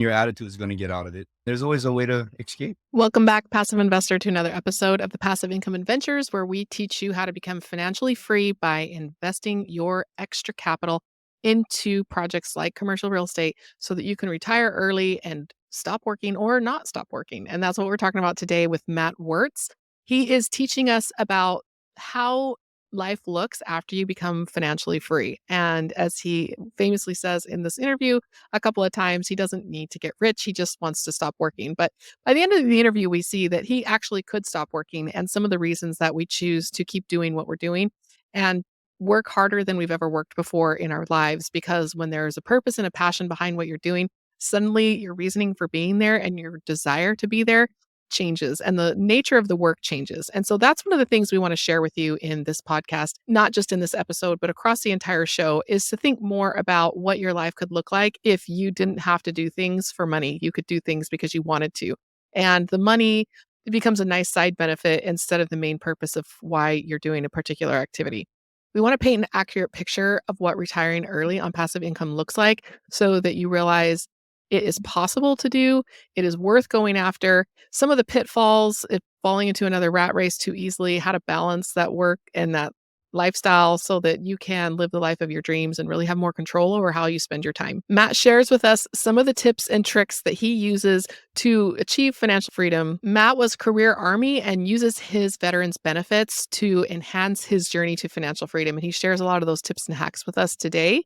your attitude is going to get out of it. There's always a way to escape. Welcome back, passive investor, to another episode of the Passive Income Adventures, where we teach you how to become financially free by investing your extra capital into projects like commercial real estate so that you can retire early and stop working or not stop working. And that's what we're talking about today with Matt Wertz. He is teaching us about how life looks after you become financially free. And as he famously says in this interview a couple of times, he doesn't need to get rich. He just wants to stop working. But by the end of the interview, we see that he actually could stop working, and some of the reasons that we choose to keep doing what we're doing and work harder than we've ever worked before in our lives. Because when there's a purpose and a passion behind what you're doing, suddenly your reasoning for being there and your desire to be there changes and the nature of the work changes. And so that's one of the things we want to share with you in this podcast, not just in this episode, but across the entire show, is to think more about what your life could look like if you didn't have to do things for money. You could do things because you wanted to. And the money becomes a nice side benefit instead of the main purpose of why you're doing a particular activity. We want to paint an accurate picture of what retiring early on passive income looks like so that you realize it is possible to do. It is worth going after. Some of the pitfalls, if falling into another rat race too easily, how to balance that work and that lifestyle so that you can live the life of your dreams and really have more control over how you spend your time. Matt shares with us some of the tips and tricks that he uses to achieve financial freedom. Matt was career Army and uses his veterans benefits to enhance his journey to financial freedom. And he shares a lot of those tips and hacks with us today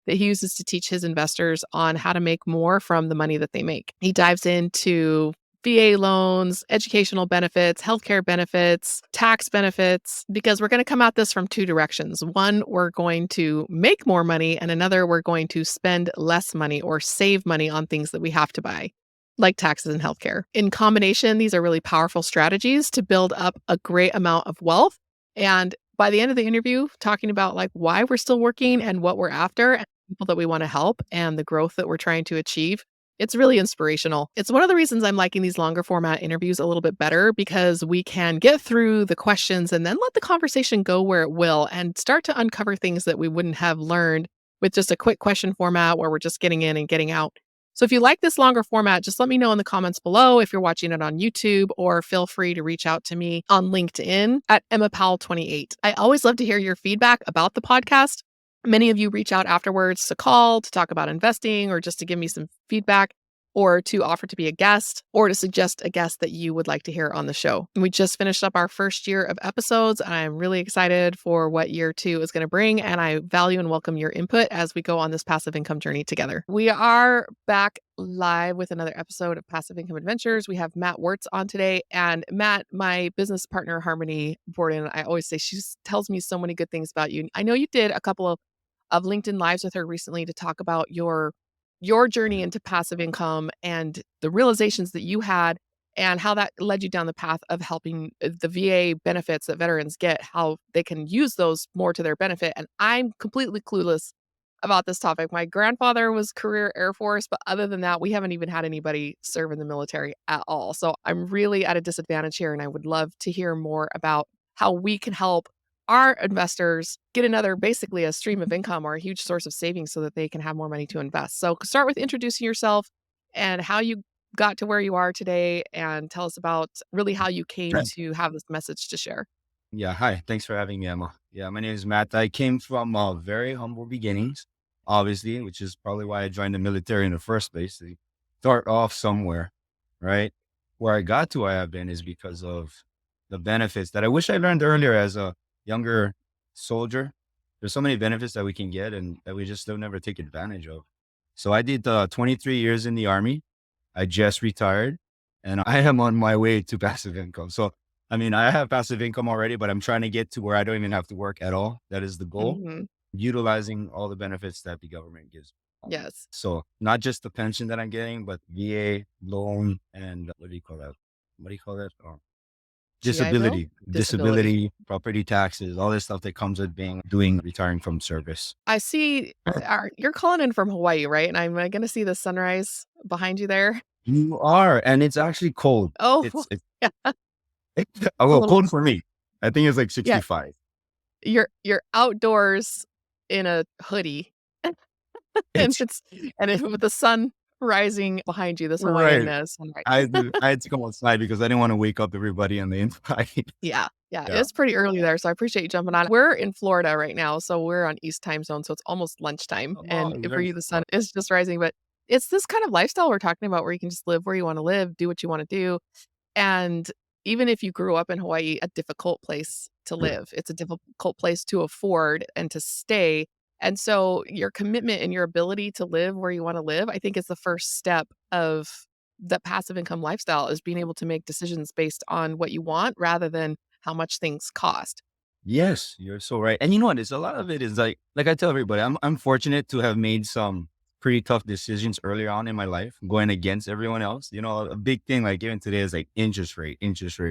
that he uses to teach his investors on how to make more from the money that they make. He dives into VA loans, educational benefits, healthcare benefits, tax benefits, because we're going to come at this from two directions. One, we're going to make more money, and another, we're going to spend less money or save money on things that we have to buy, like taxes and healthcare. In combination, these are really powerful strategies to build up a great amount of wealth. And by the end of the interview, talking about like why we're still working and what we're after and people that we want to help and the growth that we're trying to achieve. It's really inspirational. It's one of the reasons I'm liking these longer format interviews a little bit better, because we can get through the questions and then let the conversation go where it will and start to uncover things that we wouldn't have learned with just a quick question format where we're just getting in and getting out. So if you like this longer format, just let me know in the comments below if you're watching it on YouTube, or feel free to reach out to me on LinkedIn at EmmaPowell28. I always love to hear your feedback about the podcast. Many of you reach out afterwards to call, to talk about investing, or just to give me some feedback, or to offer to be a guest, or to suggest a guest that you would like to hear on the show. And we just finished up our first year of episodes, and I'm really excited for what year 2 is going to bring, and I value and welcome your input as we go on this passive income journey together. We are back live with another episode of Passive Income Adventures. We have Matt Wertz on today, and Matt, my business partner, Harmony Borden, I always say she tells me so many good things about you. I know you did a couple of LinkedIn Lives with her recently to talk about your journey into passive income and the realizations that you had and how that led you down the path of helping the VA benefits that veterans get, how they can use those more to their benefit. And I'm completely clueless about this topic. My grandfather was career Air Force, but other than that, we haven't even had anybody serve in the military at all. So I'm really at a disadvantage here, and I would love to hear more about how we can help our investors get another, basically a stream of income or a huge source of savings so that they can have more money to invest. So start with introducing yourself and how you got to where you are today, and tell us about really how you came Right. to have this message to share. Yeah. Hi. Thanks for having me, Emma. Yeah. My name is Matt. I came from very humble beginnings, obviously, which is probably why I joined the military in the first place. To start off somewhere, right? Where I got to where I have been is because of the benefits that I wish I learned earlier as a younger soldier. There's so many benefits that we can get and that we just don't never take advantage of. So I did 23 years in the Army. I just retired, and I am on my way to passive income. So, I mean, I have passive income already, but I'm trying to get to where I don't even have to work at all. That is the goal, Hmm. utilizing all the benefits that the government gives. Yes. So not just the pension that I'm getting, but VA loan and what do you call that? What do you call that? GI Bill? Disability. Disability, property taxes, all this stuff that comes with doing retiring from service. I see you're calling in from Hawaii, right? And I'm going to see the sunrise behind you there. You are, and it's actually cold. Oh, It's yeah. A well, little, cold for me. I think it's like yeah. 65. You're outdoors in a hoodie and It's with the sun rising behind you, this Right. Hawaiian sunrise. I had to come outside because I didn't want to wake up everybody on the inside. Yeah, yeah, Yeah. it's pretty early there, so I appreciate you jumping on. We're in Florida right now, so we're on East time zone, so it's almost lunchtime, Oh, and it's for very you, the sun smart. is just rising, but it's this kind of lifestyle we're talking about where you can just live where you wanna live, do what you wanna do, and even if you grew up in Hawaii, a difficult place to live. It's a difficult place to afford and to stay, and so your commitment and your ability to live where you wanna live, I think is the first step of the passive income lifestyle is being able to make decisions based on what you want rather than how much things cost. Yes, you're so right. And you know what? It's a lot of it is like I tell everybody, I'm fortunate to have made some pretty tough decisions earlier on in my life, going against everyone else. You know, a big thing like even today is like interest rate,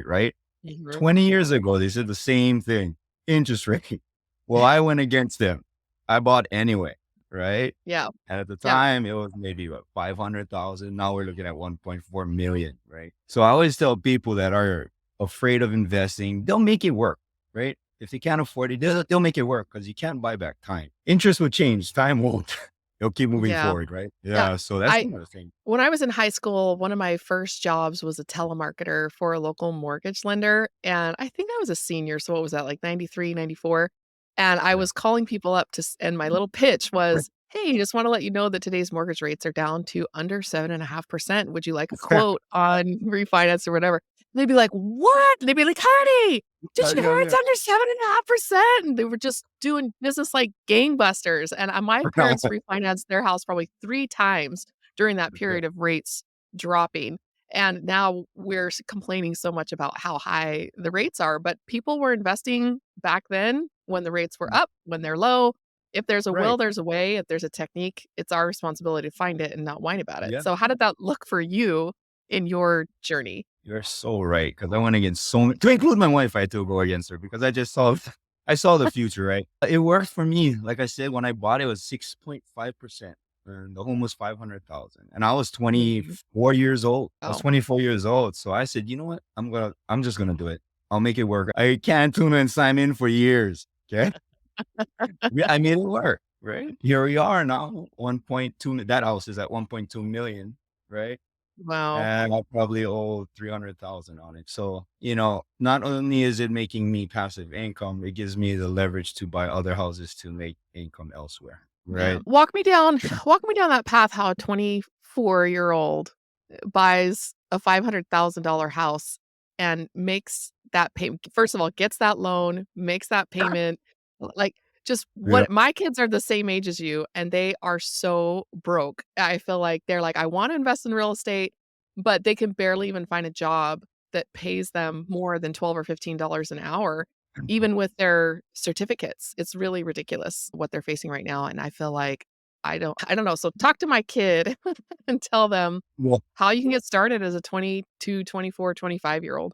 right? Mhm. 20 years ago, they said the same thing, interest rate. Well, I went against them. I bought anyway, right? Yeah, And at the yeah, time, it was maybe what 500,000. Now we're looking at 1.4 million, right? So I always tell people that are afraid of investing, they'll make it work, right? If they can't afford it, they'll make it work because you can't buy back time. Interest will change, time won't. It'll keep moving yeah, forward, right? yeah. Yeah. So that's I one of the things. When I was in high school, one of my first jobs was a telemarketer for a local mortgage lender, and I think I was a senior, so what was that, like 93, 94? And I Yeah. was calling people up to and my little pitch was, "Hey, just wanna let you know that today's mortgage rates are down to under 7.5%. Would you like a quote on refinance or whatever?" They'd be like, "What?" They'd be like, "Honey, did you hear it's Yeah. under 7.5%?" And they were just doing business like gangbusters, and, my parents refinanced their house probably 3 times during that Yeah. period of rates dropping. And now we're complaining so much about how high the rates are, but people were investing back then when the rates were up, when they're low. If there's a will, Right. there's a way. If there's a technique, it's our responsibility to find it and not whine about it. Yeah. So, how did that look for you in your journey? You're so right. Cause I went against so many, to include my wife, I had to go against her because I saw the future, right? It worked for me. Like I said, when I bought it, it was 6.5%. And the home was 500,000. And I was Mhm. 24 years old. I was Oh, 24 years old. So I said, you know what? I'm just going to do it. I'll make it work. I canned tuna and salmon for years. Okay. I made it work. Right. Here we are now. 1.2, that house is at 1.2 million. Right. wow. And I probably owe 300,000 on it. So, you know, not only is it making me passive income, it gives me the leverage to buy other houses to make income elsewhere. Yeah. Right. Walk me down that path how a 24-year-old buys a $500,000 house and makes that payment. First of all, gets that loan, makes that payment. Like, just Yeah. what my kids are the same age as you, and they are so broke. I feel like they're like, "I wanna invest in real estate," but they can barely even find a job that pays them more than 12 or $15 an hour, even with their certificates. It's really ridiculous what they're facing right now, and I feel like I don't know. So talk to my kid and tell them Well, how you can get started as a 22, 24, 25-year-old.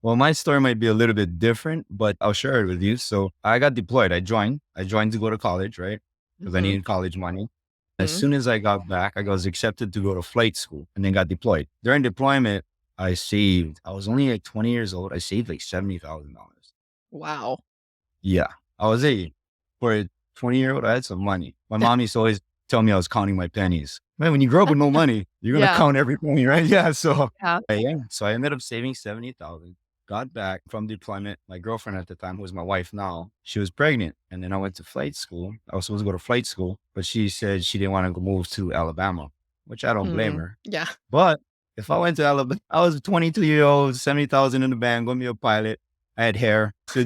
well, my story might be a little bit different, but I'll share it with you. So I got deployed. I joined to go to college, right? Because I Mhm, needed college money. As mhm. soon as I got back, I was accepted to go to flight school and then got deployed. During deployment, I was only like 20 years old. I saved like $70,000. Wow. Yeah, I was for a 20-year-old, I had some money. My mom used to always tell me I was counting my pennies. Man, when you grow up with no money, you're gonna Yeah, count every penny, right? Yeah. So yeah. yeah. So I ended up saving 70,000. Got back from deployment. My girlfriend at the time, who's my wife now, she was pregnant. And then I went to flight school. I was supposed to go to flight school, but she said she didn't want to move to Alabama, which I don't blame her. Yeah. But if I went to Alabama, I was a 22-year-old, 70,000 in the bank, gonna be a pilot. I had hair. So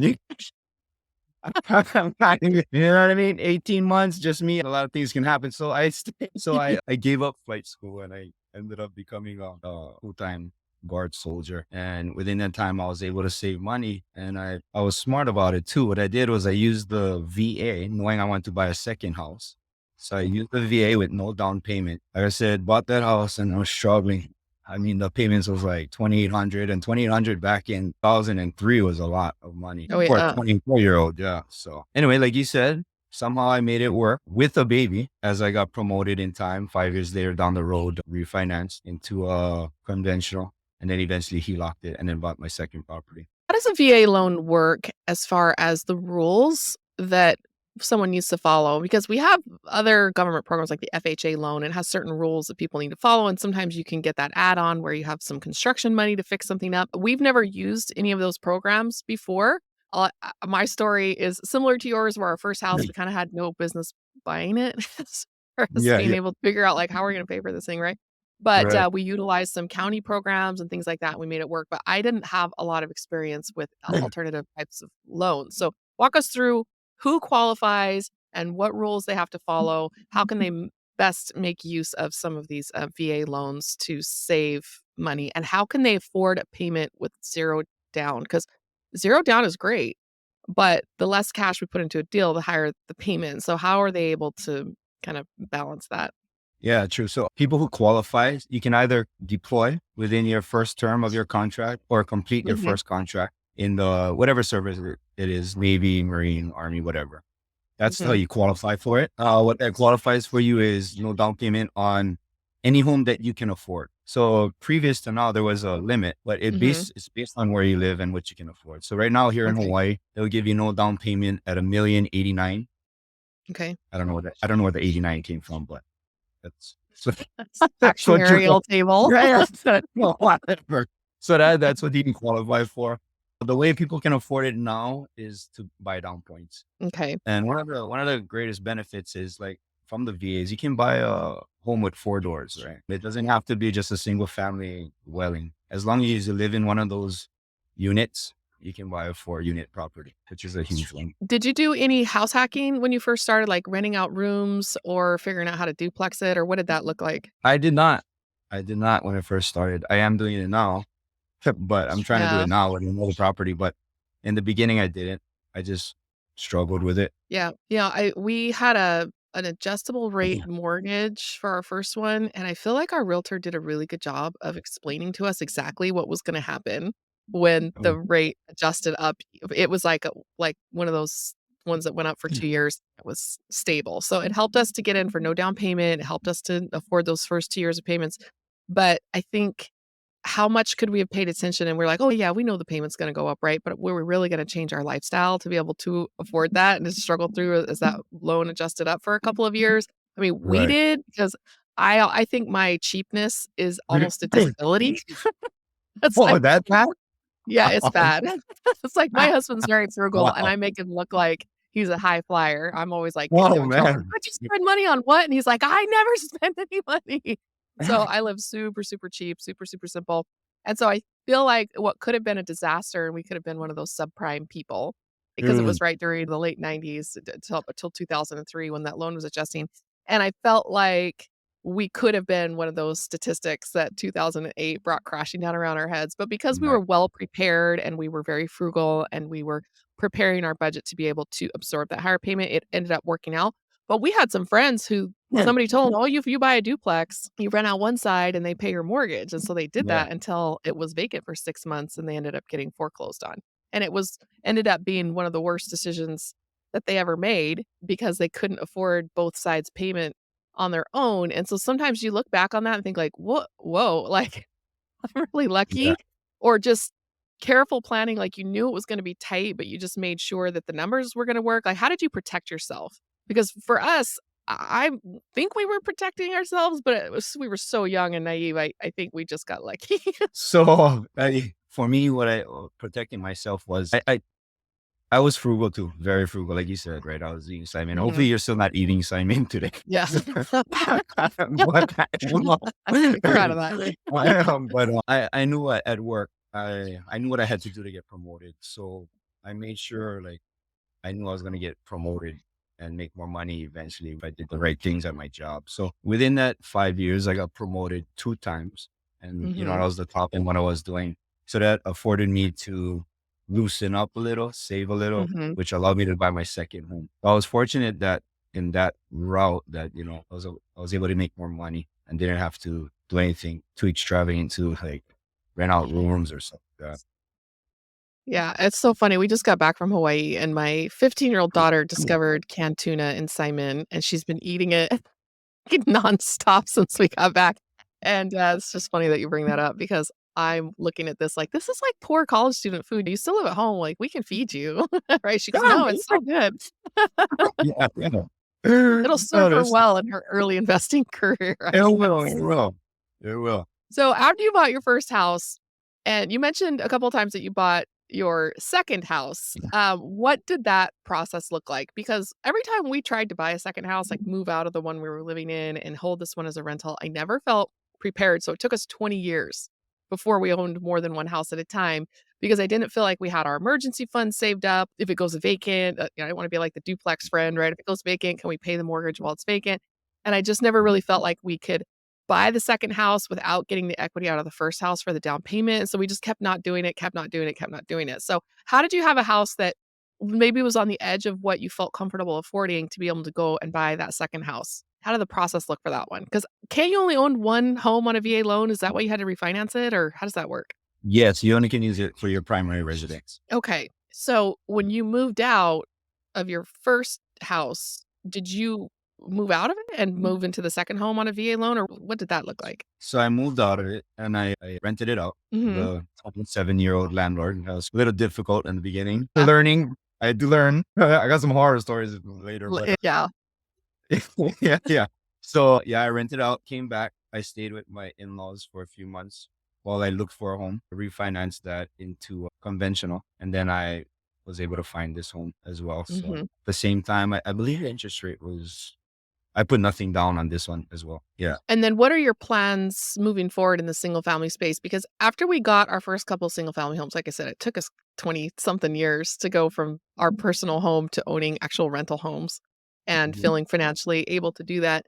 I'm not even, you know what I mean? 18 months, just me. A lot of things can happen. I gave up flight school and I ended up becoming a full-time guard soldier. And within that time, I was able to save money and I was smart about it too. What I did was I used the VA knowing I wanted to buy a second house. So I used the VA with no down payment. Like I said, bought that house and I was struggling. I mean, the payments was like 2,800 and 2,800 back in 2003 was a lot of money Oh, for a yeah. 24-year-old. Yeah. So anyway, like you said, somehow I made it work with a baby as I got promoted in time. 5 years later down the road, refinanced into a conventional and then eventually he locked it and then bought my second property. How does a VA loan work as far as the rules that someone needs to follow? Because we have other government programs like the FHA loan. It has certain rules that people need to follow, and sometimes you can get that add-on where you have some construction money to fix something up. We've never used any of those programs before. My story is similar to yours, where our first house, we kinda had no business buying it as far as Yeah, being yeah, able to figure out, like, how we're gonna pay for this thing, right? But, right. we utilized some county programs and things like that, we made it work, but I didn't have a lot of experience with alternative types of loans. So, walk us through who qualifies and what rules they have to follow. How can they best make use of some of these VA loans to save money? And how can they afford a payment with zero down? Because zero down is great, but the less cash we put into a deal, the higher the payment. So, how are they able to kind of balance that? Yeah, true. So people who qualify, you can either deploy within your first term of your contract or complete your Mhm. first contract in the whatever service it is, Navy, Marine, Army, whatever. That's how Mhm. you qualify for it. What that qualifies for you is no down payment on any home that you can afford. So previous to now, there was a limit, but Mhm. it's based on where you live and what you can afford. So right now here in Okay. Hawaii, they'll give you no down payment at 1,089,000. Okay. I don't know where the 89 came from, but that's so That's that's what you actuarial table. yeah, well, whatever. So that's what you can qualify for. The way people can afford it now is to buy down points. Okay. And one of the greatest benefits is like from the VAs, you can buy a home with four doors, right? It doesn't have to be just a single family dwelling. As long as you live in one of those units, you can buy a 4 unit property, which is a huge one. Did you do any house hacking when you first started, like renting out rooms or figuring out how to duplex it, or what did that look like? I did not. I did not when I first started. I am doing it now, but I'm trying to do Yeah. it now with another property. But in the beginning, I didn't. I just struggled with it. Yeah. Yeah, we had an adjustable rate mortgage for our first one, and I feel like our realtor did a really good job of explaining to us exactly what was gonna happen when the Oh, rate adjusted up. It was like one of those ones that went up for 2 years. It was stable. So it helped us to get in for no down payment. It helped us to afford those first 2 years of payments. But I think how much could we have paid attention and we're like, "Oh, yeah, we know the payment's gonna go up, right?" But were we really gonna change our lifestyle to be able to afford that and just struggle through as that loan adjusted up for a couple of years? I mean, we right. did because I think my cheapness is almost a disability. It's Oh, like that bad? yeah, it's bad. It's like my husband's very frugal, and Wow. I make him look like he's a high flyer. I'm always like getting him Whoa, in trouble. man. "What'd you spend money on what?" And he's like, "I never spend any money." So I live super, super cheap, super, super simple. And so I feel like what could have been a disaster, and we could have been one of those subprime people because it Mm, was right during the late 90s till 2003 when that loan was adjusting. And I felt like we could have been one of those statistics that 2008 brought crashing down around our heads, but because we right. were well prepared and we were very frugal and we were preparing our budget to be able to absorb that higher payment, it ended up working out. But we had some friends who somebody told them, "Oh, if you buy a duplex, you rent out one side and they pay your mortgage." And so they did Yeah. that until it was vacant for 6 months and they ended up getting foreclosed on. And it was ended up being one of the worst decisions that they ever made because they couldn't afford both sides payment on their own, and so sometimes you look back on that and think like, whoa, like, I'm really Yeah. lucky," or just careful planning, like, you knew it was gonna be tight, but you just made sure that the numbers were gonna work. Like, how did you protect yourself? Because for us, I think we were protecting ourselves, but it was we were so young and naive, I think we just got lucky. So, for me, what protecting myself was I was frugal too, very frugal, like you said, right? I was eating salmon. Mhm. Hopefully, you're still not eating salmon today. Yeah. But Proud of that. I knew at work, I knew what I had to do to get promoted. So I made sure, like, I knew I was going to get promoted and make more money eventually if I did the right things at my job. So within that 5 years, I got promoted 2 times. And, that Mhm. was the top in what I was doing. So that afforded me to loosen up a little, save a little, Mhm. which allowed me to buy my second home. I was fortunate that in that route that, I was able to make more money and didn't have to do anything too extravagant to like rent out rooms or something like that. Yeah, it's so funny. We just got back from Hawaii, and my 15-year-old daughter discovered canned tuna in Simon, and she's been eating it nonstop since we got back. And, it's just funny that you bring that up because I'm looking at this like, "This is like poor college student food. You still live at home, like, we can feed you." Right? She goes, Yeah, "No, it's so good." yeah, yeah. It'll No, serve her that's well in her early investing career, I it will, guess. it will. It will. So after you bought your first house, and you mentioned a couple of times that you bought your second house, what did that process look like? Because every time we tried to buy a second house, like move out of the one we were living in and hold this one as a rental, I never felt prepared. So it took us 20 years before we owned more than one house at a time because I didn't feel like we had our emergency fund saved up. If it goes vacant, I don't want to be like the duplex friend, right? If it goes vacant, can we pay the mortgage while it's vacant? And I just never really felt like we could buy the second house without getting the equity out of the first house for the down payment. So we just kept not doing it, kept not doing it, kept not doing it. So how did you have a house that maybe was on the edge of what you felt comfortable affording to be able to go and buy that second house? How did the process look for that one? Because can you only own one home on a VA loan? Is that why you had to refinance it, or how does that work? Yes, you only can use it for your primary residence. Okay. So when you moved out of your first house, did you move out of it and move into the second home on a VA loan, or what did that look like? So I moved out of it and I rented it out. Mhm. The 7-year-old landlord. That was a little difficult in the beginning. Learning. I had to learn. I got some horror stories later, but Yeah. yeah, yeah. So yeah, I rented out, came back. I stayed with my in-laws for a few months while I looked for a home, refinanced that into a conventional. And then I was able to find this home as well. So at Mhm. the same time, I believe the interest rate was, I put nothing down on this one as well. Yeah. And then what are your plans moving forward in the single family space? Because after we got our first couple single family homes, like I said, it took us 20 something years to go from our personal home to owning actual rental homes and Mhm. feeling financially able to do that.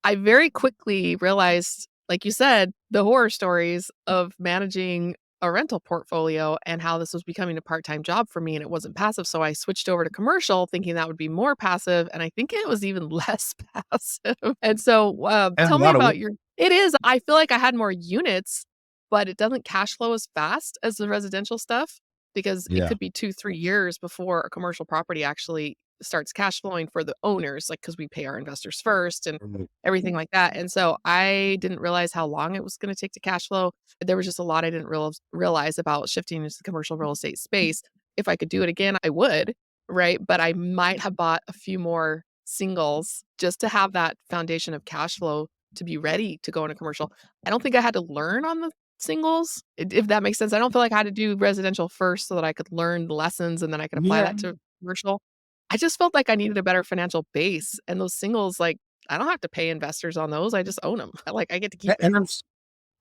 I very quickly realized, like you said, the horror stories of managing a rental portfolio and how this was becoming a part-time job for me and it wasn't passive. So I switched over to commercial thinking that would be more passive. And I think it was even less passive. And so And a tell me lot of about your, it is, I feel like I had more units, but it doesn't cash flow as fast as the residential stuff because it yeah. could be 2, 3 years before a commercial property actually starts cash flowing for the owners, like because we pay our investors first and Mhm. everything like that. And so I didn't realize how long it was going to take to cash flow. There was just a lot I didn't realize about shifting into the commercial real estate space. If I could do it again, I would, right? But I might have bought a few more singles just to have that foundation of cash flow to be ready to go into commercial. I don't think I had to learn on the singles, if that makes sense. I don't feel like I had to do residential first so that I could learn the lessons and then I could apply Yeah. that to commercial. I just felt like I needed a better financial base, and those singles, like, I don't have to pay investors on those, I just own them. Like, I get to keep it. And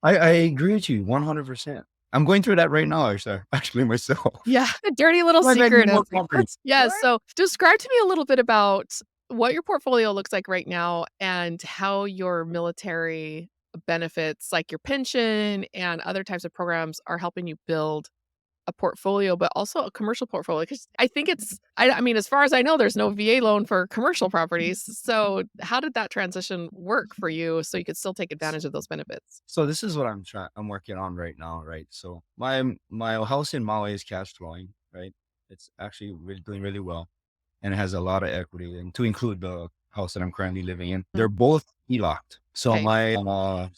I agree with you 100%. I'm going through that right now, actually myself. Yeah, a dirty little Like I need secret more of properties. yeah, Right? so describe to me a little bit about what your portfolio looks like right now and how your military benefits, like your pension and other types of programs are helping you build a portfolio, but also a commercial portfolio. Because I think it's I mean, as far as I know, there's no VA loan for commercial properties. So how did that transition work for you so you could still take advantage of those benefits? So this is what I'm working on right now, right? So my house in Maui is cash flowing, right? It's actually doing really well. And it has a lot of equity, and to include the house that I'm currently living in. Mm, They're both HELOCed. So okay. my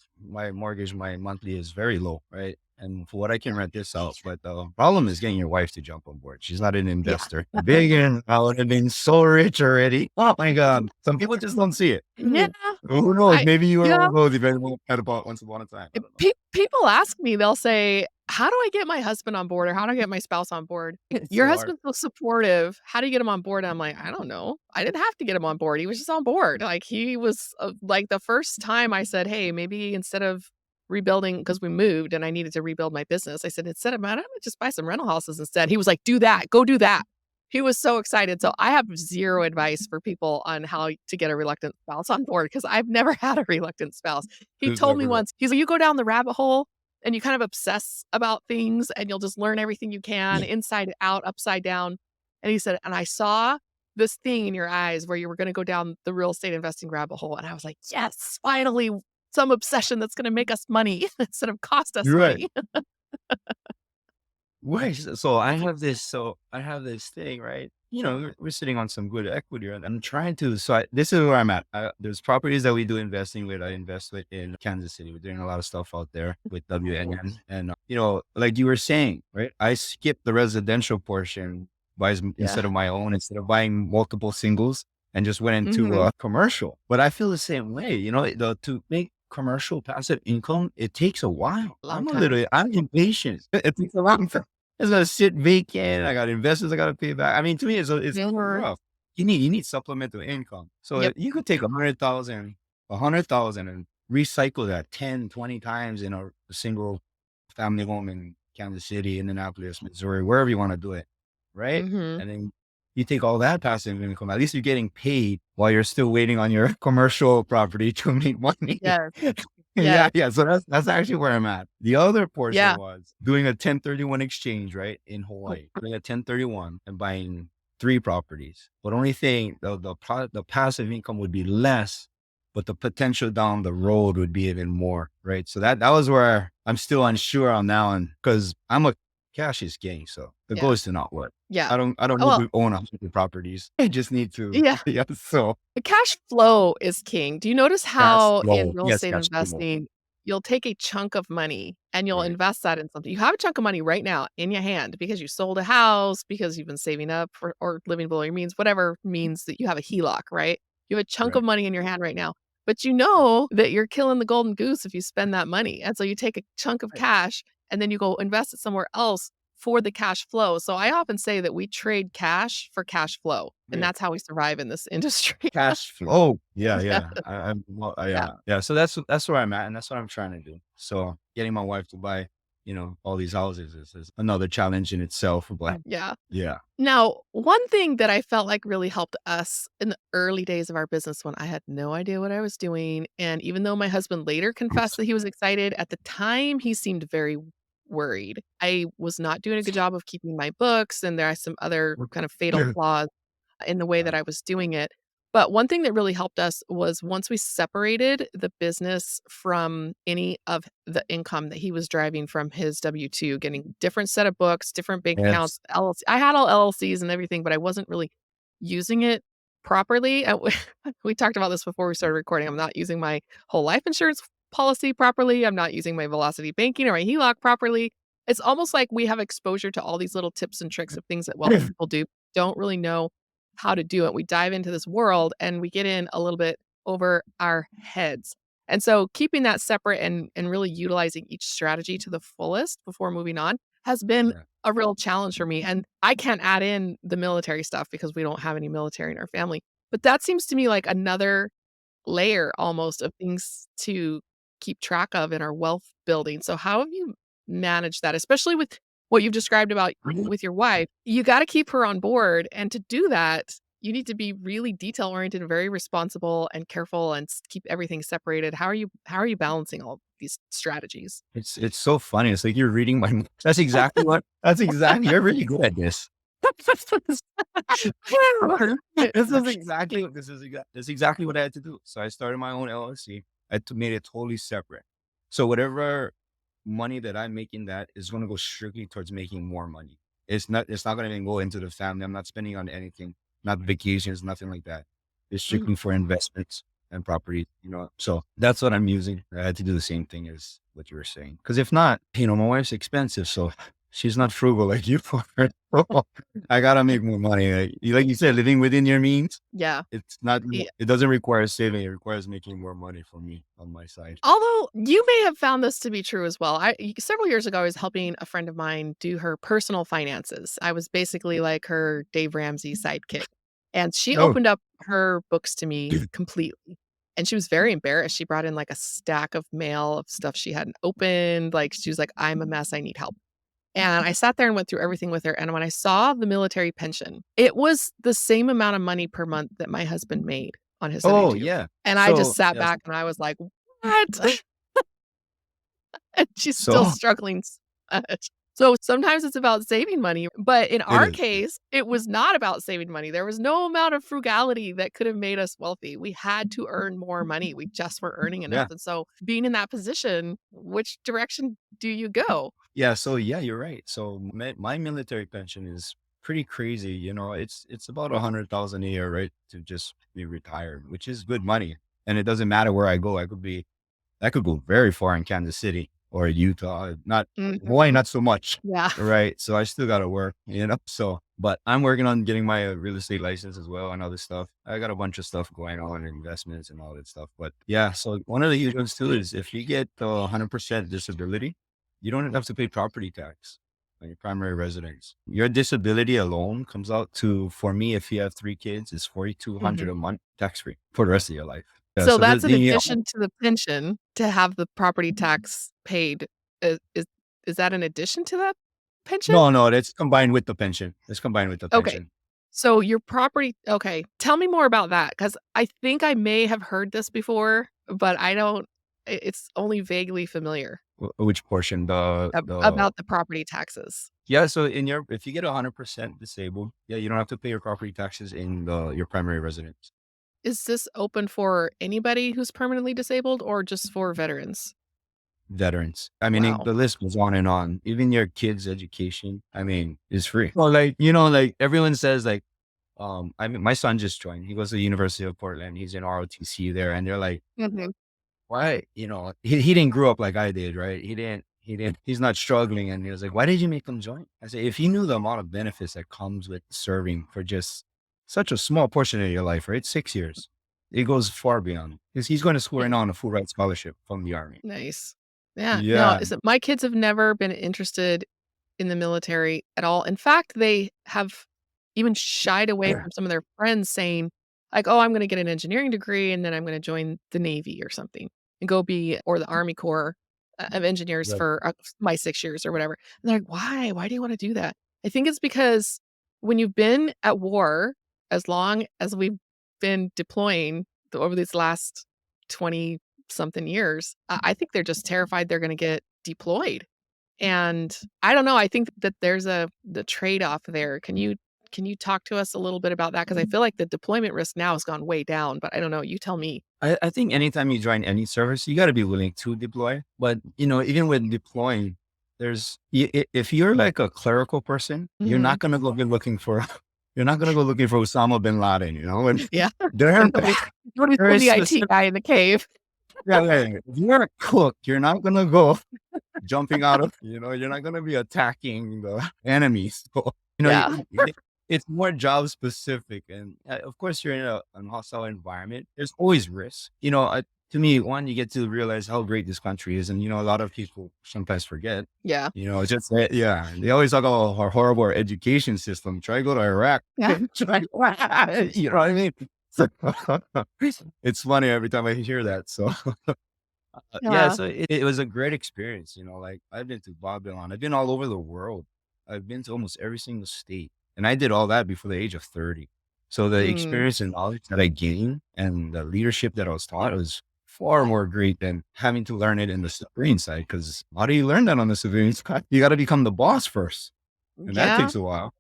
mortgage, my monthly is very low, right? And for what I can rent this out, but the problem is getting your wife to jump on board. She's not an Yeah. investor. Big and I would have been so rich already. Oh my God. Some people just don't see it. Yeah. Who knows? I Maybe you were one yeah. of those depending on at about once upon a time. I don't know. People ask me, they'll say, "How do I get my husband on board or how do I get my spouse on board? It's Your so hard. husband's so supportive. How do you get him on board?" And I'm like, "I don't know. I didn't have to get him on board. He was just on board." Like he was like the first time I said, "Hey, maybe instead of rebuilding because we moved and I needed to rebuild my business." I said, "Instead of I'm gonna just buy some rental houses instead." He was like, "Do that. Go do that." He was so excited. So I have zero advice for people on how to get a reluctant spouse on board because I've never had a reluctant spouse. He Who's told me never know. once, he's like, "You go down the rabbit hole and you kind of obsess about things and you'll just learn everything you can inside out, upside down." And he said, "And I saw this thing in your eyes where you were going to go down the real estate investing rabbit hole." And I was like, "Yes, finally some obsession that's going to make us money instead of cost us You're right. money." Right. So I have this thing, right? We're sitting on some good equity and I'm trying to, this is where I'm at. There's properties that we do investing with. I invest with in Kansas City. We're doing a lot of stuff out there with WNN and like you were saying, right? I skipped the residential portion Yeah. instead of my own, instead of buying multiple singles and just went into Mhm. commercial. But I feel the same way, to make commercial passive income, it takes a while. Long time. I'm impatient. It takes a long time. It's gonna sit vacant. I got investors I gotta pay back. I mean, to me, it's Mhm. rough. You need supplemental income. So Yep. you could take 100,000 and recycle that 10, 20 times in a single family home in Kansas City, Indianapolis, Missouri, wherever you want to do it. Right. Mhm. And then you take all that passive income, at least you're getting paid while you're still waiting on your commercial property to make money. Yes. Yeah. Yes. Yeah. So that's actually where I'm at. The other portion Yeah. was doing a 1031 exchange, right? In Hawaii, doing a 1031 and buying 3 properties. But only thing, the passive income would be less, but the potential down the road would be even more, right? So that was where I'm still unsure on now, and because I'm a cash is king, so the goal Yeah. is to not work. Yeah. I don't Oh, need well, to own 100 properties. I just need to, yeah. yeah. So The cash flow is king. Do you notice cash how in flow, real yes, estate cash flow, investing, you'll take a chunk of money and you'll right, invest that in something? You have a chunk of money right now in your hand because you sold a house, because you've been saving up for or living below your means, whatever means that you have a HELOC, right? You have a chunk of right, money in your hand right now, but you right, know that you're killing the golden goose if you spend that money. And so you take a chunk of right, cash and then you go invest it somewhere else for the cash flow. So I often say that we trade cash for cash flow, and right. that's how we survive in this industry. Cash flow. Yeah, Yeah, yeah. I'm well, yeah, yeah, yeah. So that's where I'm at, and that's what I'm trying to do. So getting my wife to buy, all these houses is another challenge in itself. But yeah. yeah, Now, one thing that I felt like really helped us in the early days of our business when I had no idea what I was doing, and even though my husband later confessed that he was excited, at the time he seemed very worried. I was not doing a good job of keeping my books, and there are some other kind of fatal flaws in the way that right. I was doing it. But one thing that really helped us was once we separated the business from any of the income that he was driving from his W-2, getting different set of books, different bank Yes. accounts, LLC. I had all LLCs and everything, but I wasn't really using it properly. We talked about this before we started recording. I'm not using my whole life insurance policy properly. I'm not using my Velocity banking or my HELOC properly. It's almost like we have exposure to all these little tips and tricks of things that wealthy people do, don't really know how to do it. We dive into this world and we get in a little bit over our heads. And so keeping that separate and really utilizing each strategy to the fullest before moving on has been Yeah. a real challenge for me. And I can't add in the military stuff because we don't have any military in our family. But that seems to me like another layer almost of things to keep track of in our wealth building. So how have you managed that, especially with what you've described about with your wife? You got to keep her on board, and to do that, you need to be really detail oriented and very responsible and careful and keep everything separated. How are you balancing all these strategies? It's so funny. It's like you're reading my that's exactly you're really good at this. This is exactly what I had to do. So I started my own LLC. Made it totally separate. So whatever money that I'm making, that is going to go strictly towards making more money. It's not going to even go into the family. I'm not spending on anything, not vacations, nothing like that. It's Mhm. strictly for investments and property. So that's what I'm using. I had to do the same thing as what you were saying. Because if not, my wife's expensive, so she's not frugal like you are. So I gotta make more money. Like you said, living within your means. Yeah. It's not. It doesn't require saving. It requires making more money for me on my side. Although you may have found this to be true as well. Several years ago, I was helping a friend of mine do her personal finances. I was basically like her Dave Ramsey sidekick. And she No. opened up her books to me completely. And she was very embarrassed. She brought in like a stack of mail of stuff she hadn't opened. Like she was like, I'm a mess. I need help. And I sat there and went through everything with her. And when I saw the military pension, it was the same amount of money per month that my husband made on his Oh W-2. yeah. And I just So sat yes. back and I was like, "What?" And she's still So struggling so much. So sometimes it's about saving money, but in it our is. case, it was not about saving money. There was no amount of frugality that could have made us wealthy. We had to earn more money. We just weren't earning enough. Yeah. And so being in that position, which direction do you go? Yeah. So yeah, you're right. So my military pension is pretty crazy. It's about 100,000 a year, right, to just be retired, which is good money. And it doesn't matter where I go. I could go very far in Kansas City. or Utah. Not Hawaii, Mhm. not so much. Yeah. Right. So I still got to work, So, but I'm working on getting my real estate license as well and other stuff. I got a bunch of stuff going on, investments and all that stuff. But yeah, so one of the huge ones too is if you get 100% disability, you don't have to pay property tax on your primary residence. Your disability alone comes out to, for me, if you have 3 kids, it's 4,200 Mhm. a month tax free for the rest of your life. Yeah. So So that's in addition to the pension to have the property tax paid. Is that in addition to that pension? no, that's combined with the pension. It's combined with the Okay. pension. So your property okay, tell me more about that because I think I may have heard this before, but I don't it's only vaguely familiar Which portion? about the property taxes. Yeah. So if you get 100% disabled, yeah, you don't have to pay your property taxes in your primary residence. Is this open for anybody who's permanently disabled or just for veterans? Veterans. I mean, Wow. the list goes on and on. Even your kids' education, I mean, is free. Well, like everyone says, like, I mean, my son just joined. He goes to the University of Portland. He's in ROTC there, and they're like, Mhm. why? He didn't grow up like I did, right? He's not struggling. And he was like, why did you make him join? I said, if you knew the amount of benefits that comes with serving for just such a small portion of your life, right? 6 years, it goes far beyond because he's going to school right now on a full ride scholarship from the Army. Nice. Yeah, no, Yeah. is it my kids have never been interested in the military at all. In fact, they have even shied away from some of their friends saying, like, "Oh, I'm gonna get an engineering degree, and then I'm gonna join the Navy or something, and go be or the Army Corps of engineers Right. for, my 6 years," or whatever. And they're like, "Why? Why do you wanna do that?" I think it's because when you've been at war as long as we've been deploying over these last 20 something years, I think they're just terrified they're gonna get deployed. And I don't know, I think that there's the trade-off there. Can you talk to us a little bit about that? Because I feel like the deployment risk now has gone way down, but I don't know, you tell me. I think anytime you join any service, you got to be willing to deploy. But even with deploying, if you're like a clerical person, you're Mhm. not gonna go be looking for you're not gonna go looking for Osama bin Laden. And Yeah. there And nobody's there putting is the IT specific. guy in the cave. Yeah, yeah, yeah. If you're a cook, you're not gonna go jumping out of. You're not gonna be attacking the enemies. So, Yeah. it's more job specific, and of course, you're in a hostile environment. There's always risk. To me, one, you get to realize how great this country is, and a lot of people sometimes forget. Yeah. Just yeah, they always talk about how horrible our education system. Try to go to Iraq. Yeah. Try, you know what I mean? So, it's funny every time I hear that. So yeah, Yeah. so it was a great experience. Like I've been to Babylon, I've been all over the world. I've been to almost every single state, and I did all that before the age of 30. So the Mm. experience and knowledge that I gained and the leadership that I was taught was far more great than having to learn it in the civilian side. Because how do you learn that on the civilian side? You got to become the boss first, and that Yeah. takes a while.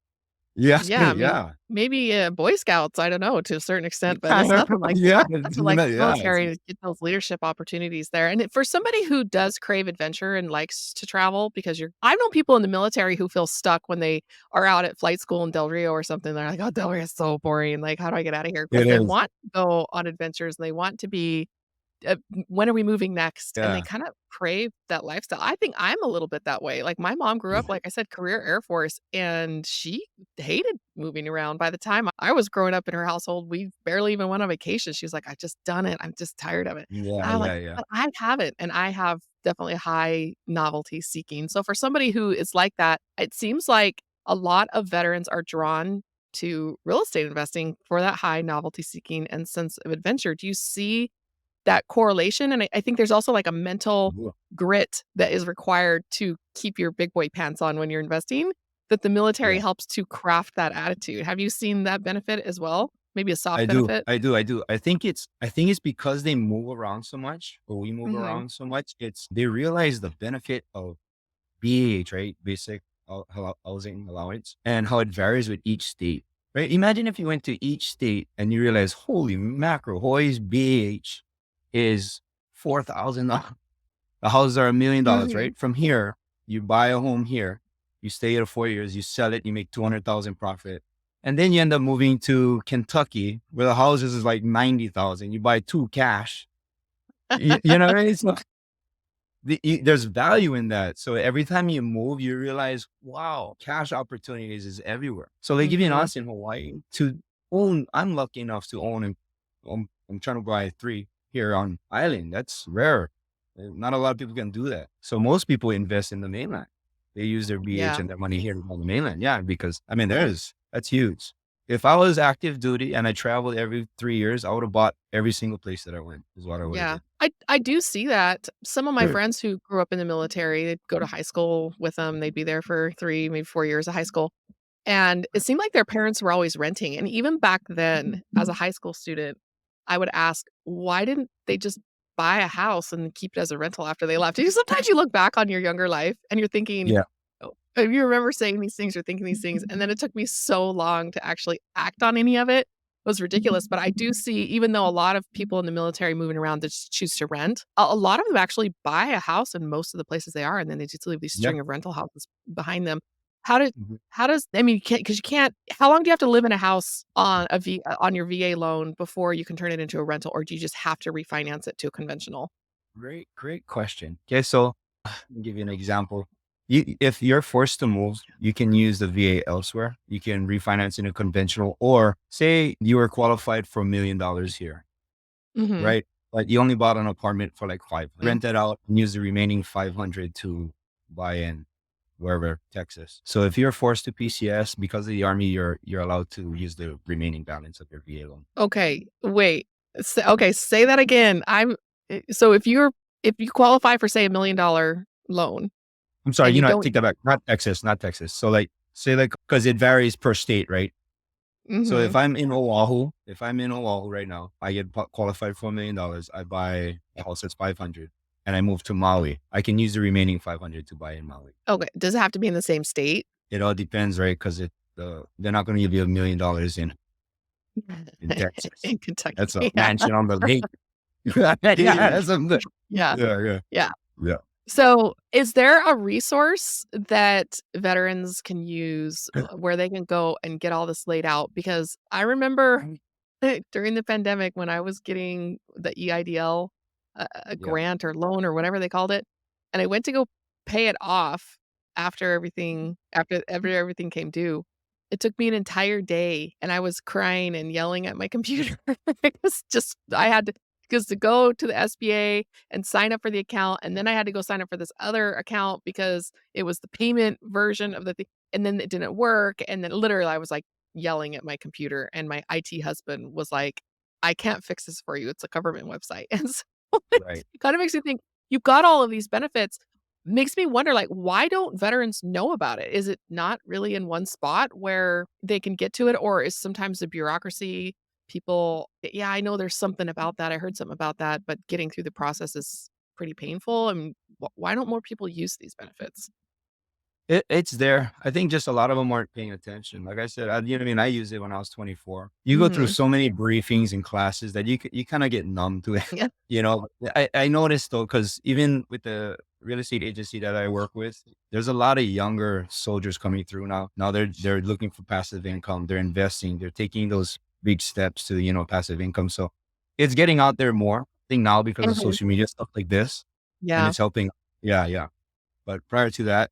Yeah, Yeah, I mean, yeah, maybe, Boy Scouts, I don't know, to a certain extent, but it's nothing like yeah, nothing like the yeah. military to get those leadership opportunities there, and for somebody who does crave adventure and likes to travel because you're I've known people in the military who feel stuck when they are out at flight school in Del Rio or something, they're like, "Oh, Del Rio is so boring, like, how do I get out of here?" Because It they is. want to go on adventures, and they want to be when are we moving next? And they Yeah, kind of crave that lifestyle. I think I'm a little bit that way. Like my mom grew up, yeah, like I said, career Air Force, and she hated moving around. By the time I was growing up in her household, we barely even went on vacation. She was like, I've just done it. I'm just tired of it. yeah, And I'm like, yeah, yeah. but I haven't. And I have definitely a high novelty seeking. So for somebody who is like that, it seems like a lot of veterans are drawn to real estate investing for that high novelty seeking and sense of adventure. Do you see that correlation, and I think there's also, like, a mental grit that is required to keep your big boy pants on when you're investing, that the military Yeah. helps to craft that attitude. Have you seen that benefit as well? Maybe a I soft do. benefit? I do. I do. I think it's because they move around so much, or we move Mhm. around so much. They realize the benefit of BAH, right? Basic housing allowance, and how it varies with each state. Right? Imagine if you went to each state and you realize, holy mackerel, Hawaii's BAH is $4,000. The houses are $1 million, Mhm. right? From here, you buy a home here, you stay here 4 years, you sell it, you make 200,000 profit. And then you end up moving to Kentucky where the houses is like 90,000. You buy two cash. You know what I mean? there's value in that. So every time you move, you realize, wow, cash opportunities is everywhere. So they give you an Mhm. answer in Hawaii to own. I'm lucky enough to own, and I'm trying to buy three here on island. That's rare. Not a lot of people can do that. So most people invest in the mainland. They use their BH Yeah. and their money here on the mainland. Yeah, because I mean, that's huge. If I was active duty and I traveled every 3 years, I would have bought every single place that I went. Is what I would have Yeah. did. I do see that. Some of my Sure. friends who grew up in the military, they'd go to high school with them. They'd be there for 3, maybe 4 years of high school. And it seemed like their parents were always renting. And even back then, as a high school student, I would ask, why didn't they just buy a house and keep it as a rental after they left? Sometimes you look back on your younger life and you're thinking, Yeah. oh, you remember saying these things or thinking these things. And then it took me so long to actually act on any of it. It was ridiculous. But I do see, even though a lot of people in the military moving around that just choose to rent, a lot of them actually buy a house in most of the places they are. And then they just leave these Yeah. string of rental houses behind them. How did Mhm. how does I mean, you can't, because you can't, how long do you have to live in a house on on your VA loan before you can turn it into a rental, or do you just have to refinance it to a conventional? Great question. Okay, so I'll give you an example. If you're forced to move, you can use the VA elsewhere. You can refinance in a conventional, or say you were qualified for $1 million here, Mhm. right? But you only bought an apartment for like five. Rent it out and use the remaining 500 to buy in wherever, Texas. So if you're forced to PCS because of the army, you're allowed to use the remaining balance of your VA loan. Okay, wait. Okay, say that again. So if you qualify for, say, $1 million loan I'm sorry, and you take don't. that back. Not Texas, not Texas. So like, say like, because it varies per state, right? So Mhm. if I'm in Oahu right now, I get qualified for $1 million. I buy a house that's 500, and I move to Maui. I can use the remaining 500 to buy in Maui. Okay, does it have to be in the same state? It all depends, right? Because they're not going to give you $1 million in Texas. In Kentucky, That's a yeah. mansion on the lake. Yeah, Dude. that's something. Yeah, Yeah, yeah, yeah. yeah. So, is there a resource that veterans can use, where they can go and get all this laid out? Because I remember during the pandemic when I was getting the EIDL, a Yeah, grant or loan or whatever they called it, and I went to go pay it off after everything came due. It took me an entire day, and I was crying and yelling at my computer. It was just I had to, because to go to the SBA and sign up for the account, and then I had to go sign up for this other account because it was the payment version of the thing, and then it didn't work, and then literally I was, like, yelling at my computer, and my IT husband was like, "I can't fix this for you, it's a government website." And so it right. kinda makes me think, you've got all of these benefits, makes me wonder, like, why don't veterans know about it? Is it not really in one spot where they can get to it, or is sometimes the bureaucracy, people, yeah, I know there's something about that, I heard something about that, but getting through the process is pretty painful, and why don't more people use these benefits? It's there. I think just a lot of them aren't paying attention. Like I said, you know what I mean? I used it when I was 24. You go through Mhm. so many briefings and classes that you kind of get numb to it. Yeah. You know, I noticed though, because even with the real estate agency that I work with, there's a lot of younger soldiers coming through now. Now they're looking for passive income. They're investing. They're taking those big steps to, passive income. So it's getting out there more. I think now because of Mhm. social media stuff like this, and Yeah. it's helping. Yeah, yeah. But prior to that,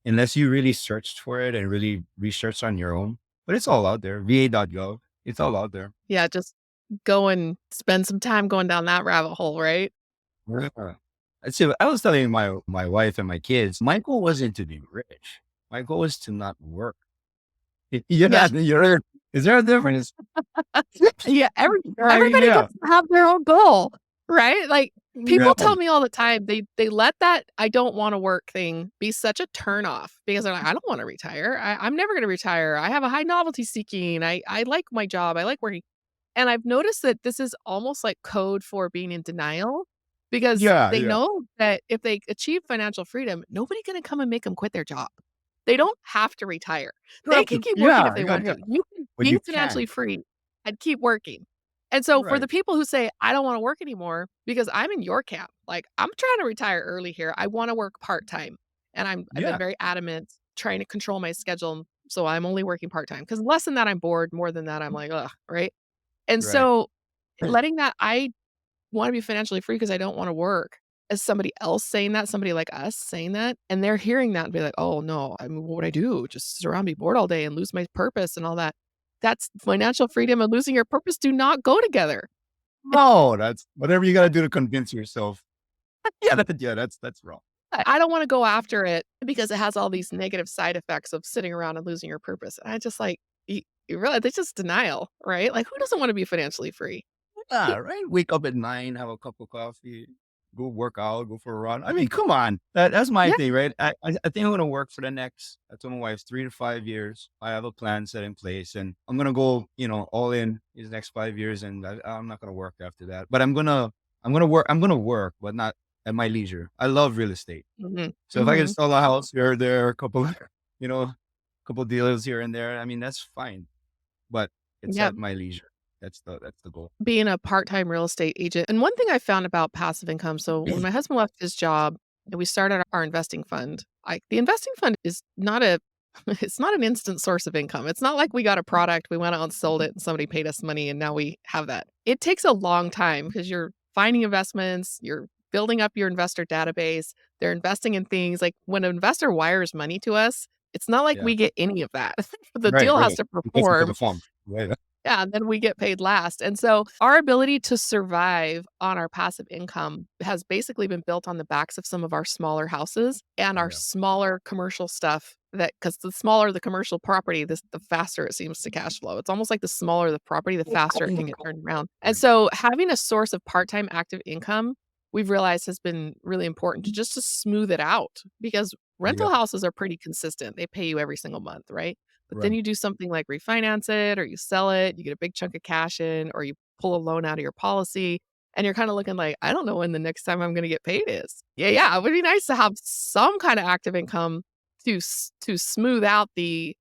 unless you really searched for it and really researched on your own, but it's all out there. VA.gov. It's all out there. Yeah, just go and spend some time going down that rabbit hole, right? Yeah. So I was telling my wife and my kids, my goal wasn't to be rich. My goal was to not work. You're Yeah. not, you're, is there a difference? Yeah, Right? everybody Yeah. gets to have their own goal, right? Like, Yeah. people tell me all the time, they let that "I don't wanna work" thing be such a turn off because they're like, "I don't wanna retire. I'm never gonna retire. I have a high novelty seeking. I like my job. I like working." And I've noticed that this is almost like code for being in denial, because Yeah. they Yeah. know that if they achieve financial freedom, nobody's gonna come and make them quit their job. They don't have to retire. They can keep working if Yeah. they Yeah. want Yeah. to. You can But be you financially can. free and keep working. And so for the Right. people who say, "I don't wanna work anymore," because I'm in your camp, like, I'm trying to retire early here. I wanna work part-time, and I've been Yeah. very adamant trying to control my schedule, so I'm only working part-time, because less than that, I'm bored, more than that, I'm like, "Ugh," right? And Right. so letting that, I wanna be financially free because I don't wanna work. as somebody else saying that, somebody like us saying that, and they're hearing that and be like, "Oh, no, I mean, what would I do? Just sit around, be bored all day and lose my purpose and all that." That's financial freedom and losing your purpose do not go together. No, that's whatever you got to do to convince yourself. Yeah, that's wrong. I don't wanna go after it because it has all these negative side effects of sitting around and losing your purpose. And I just like, you realize it's just denial, right? Like, who doesn't wanna be financially free? Yeah, right. Wake up at 9, have a cup of coffee, go work out, go for a run. I mean, come on. That's my Yeah, thing, right? I think I'm gonna work for the next, I told my wife, 3 to 5 years. I have a plan set in place, and I'm gonna go, all in these next 5 years, and I'm not gonna work after that. But I'm gonna work, but not at my leisure. I love real estate. mhm, So if I can mhm, sell a house here or there, a couple, couple deals here and there, I mean, that's fine. But it's yep. at my leisure. That's the goal. Being a part-time real estate agent, and one thing I found about passive income, so when my husband left his job and we started our investing fund, the investing fund is not a it's not an instant source of income. It's not like we got a product, we went out and sold it, and somebody paid us money, and now we have that. It takes a long time because you're finding investments, you're building up your investor database, they're investing in things like when an investor wires money to us, it's not like Yeah. we get any of that. The Right, deal has right. to It gets into the perform. farm. Right. Yeah, and then we get paid last, and so our ability to survive on our passive income has basically been built on the backs of some of our smaller houses and our Yeah. smaller commercial stuff that because the smaller the commercial property, the faster it seems to cash flow. It's almost like the smaller the property, the faster it can get turned around, and Right. so having a source of part-time active income, we've realized has been really important to just to smooth it out because rental Yep. houses are pretty consistent. They pay you every single month, right? But then Right. you do something like refinance it or you sell it, you get a big chunk of cash in, or you pull a loan out of your policy, and you're kinda looking like, "I don't know when the next time I'm gonna get paid is." Yeah, yeah, it would be nice to have some kinda active income to smooth out the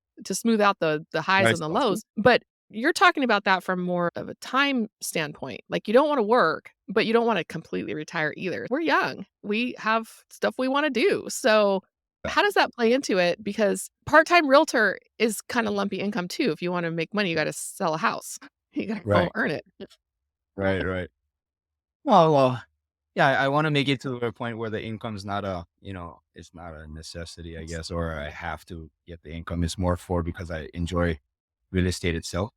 highs and Nice the house. lows, but you're talking about that from more of a time standpoint. Like, you don't wanna work, but you don't wanna completely retire either. We're young. We have stuff we wanna do, so Yeah. how does that play into it? Because part-time realtor is kinda lumpy income too. If you wanna make money, you gotta sell a house. You gotta go Right. earn it. Right, right. Well, yeah, I wanna make it to a point where the income's not it's not a necessity, I guess, or I have to get the income. It's more for because I enjoy real estate itself.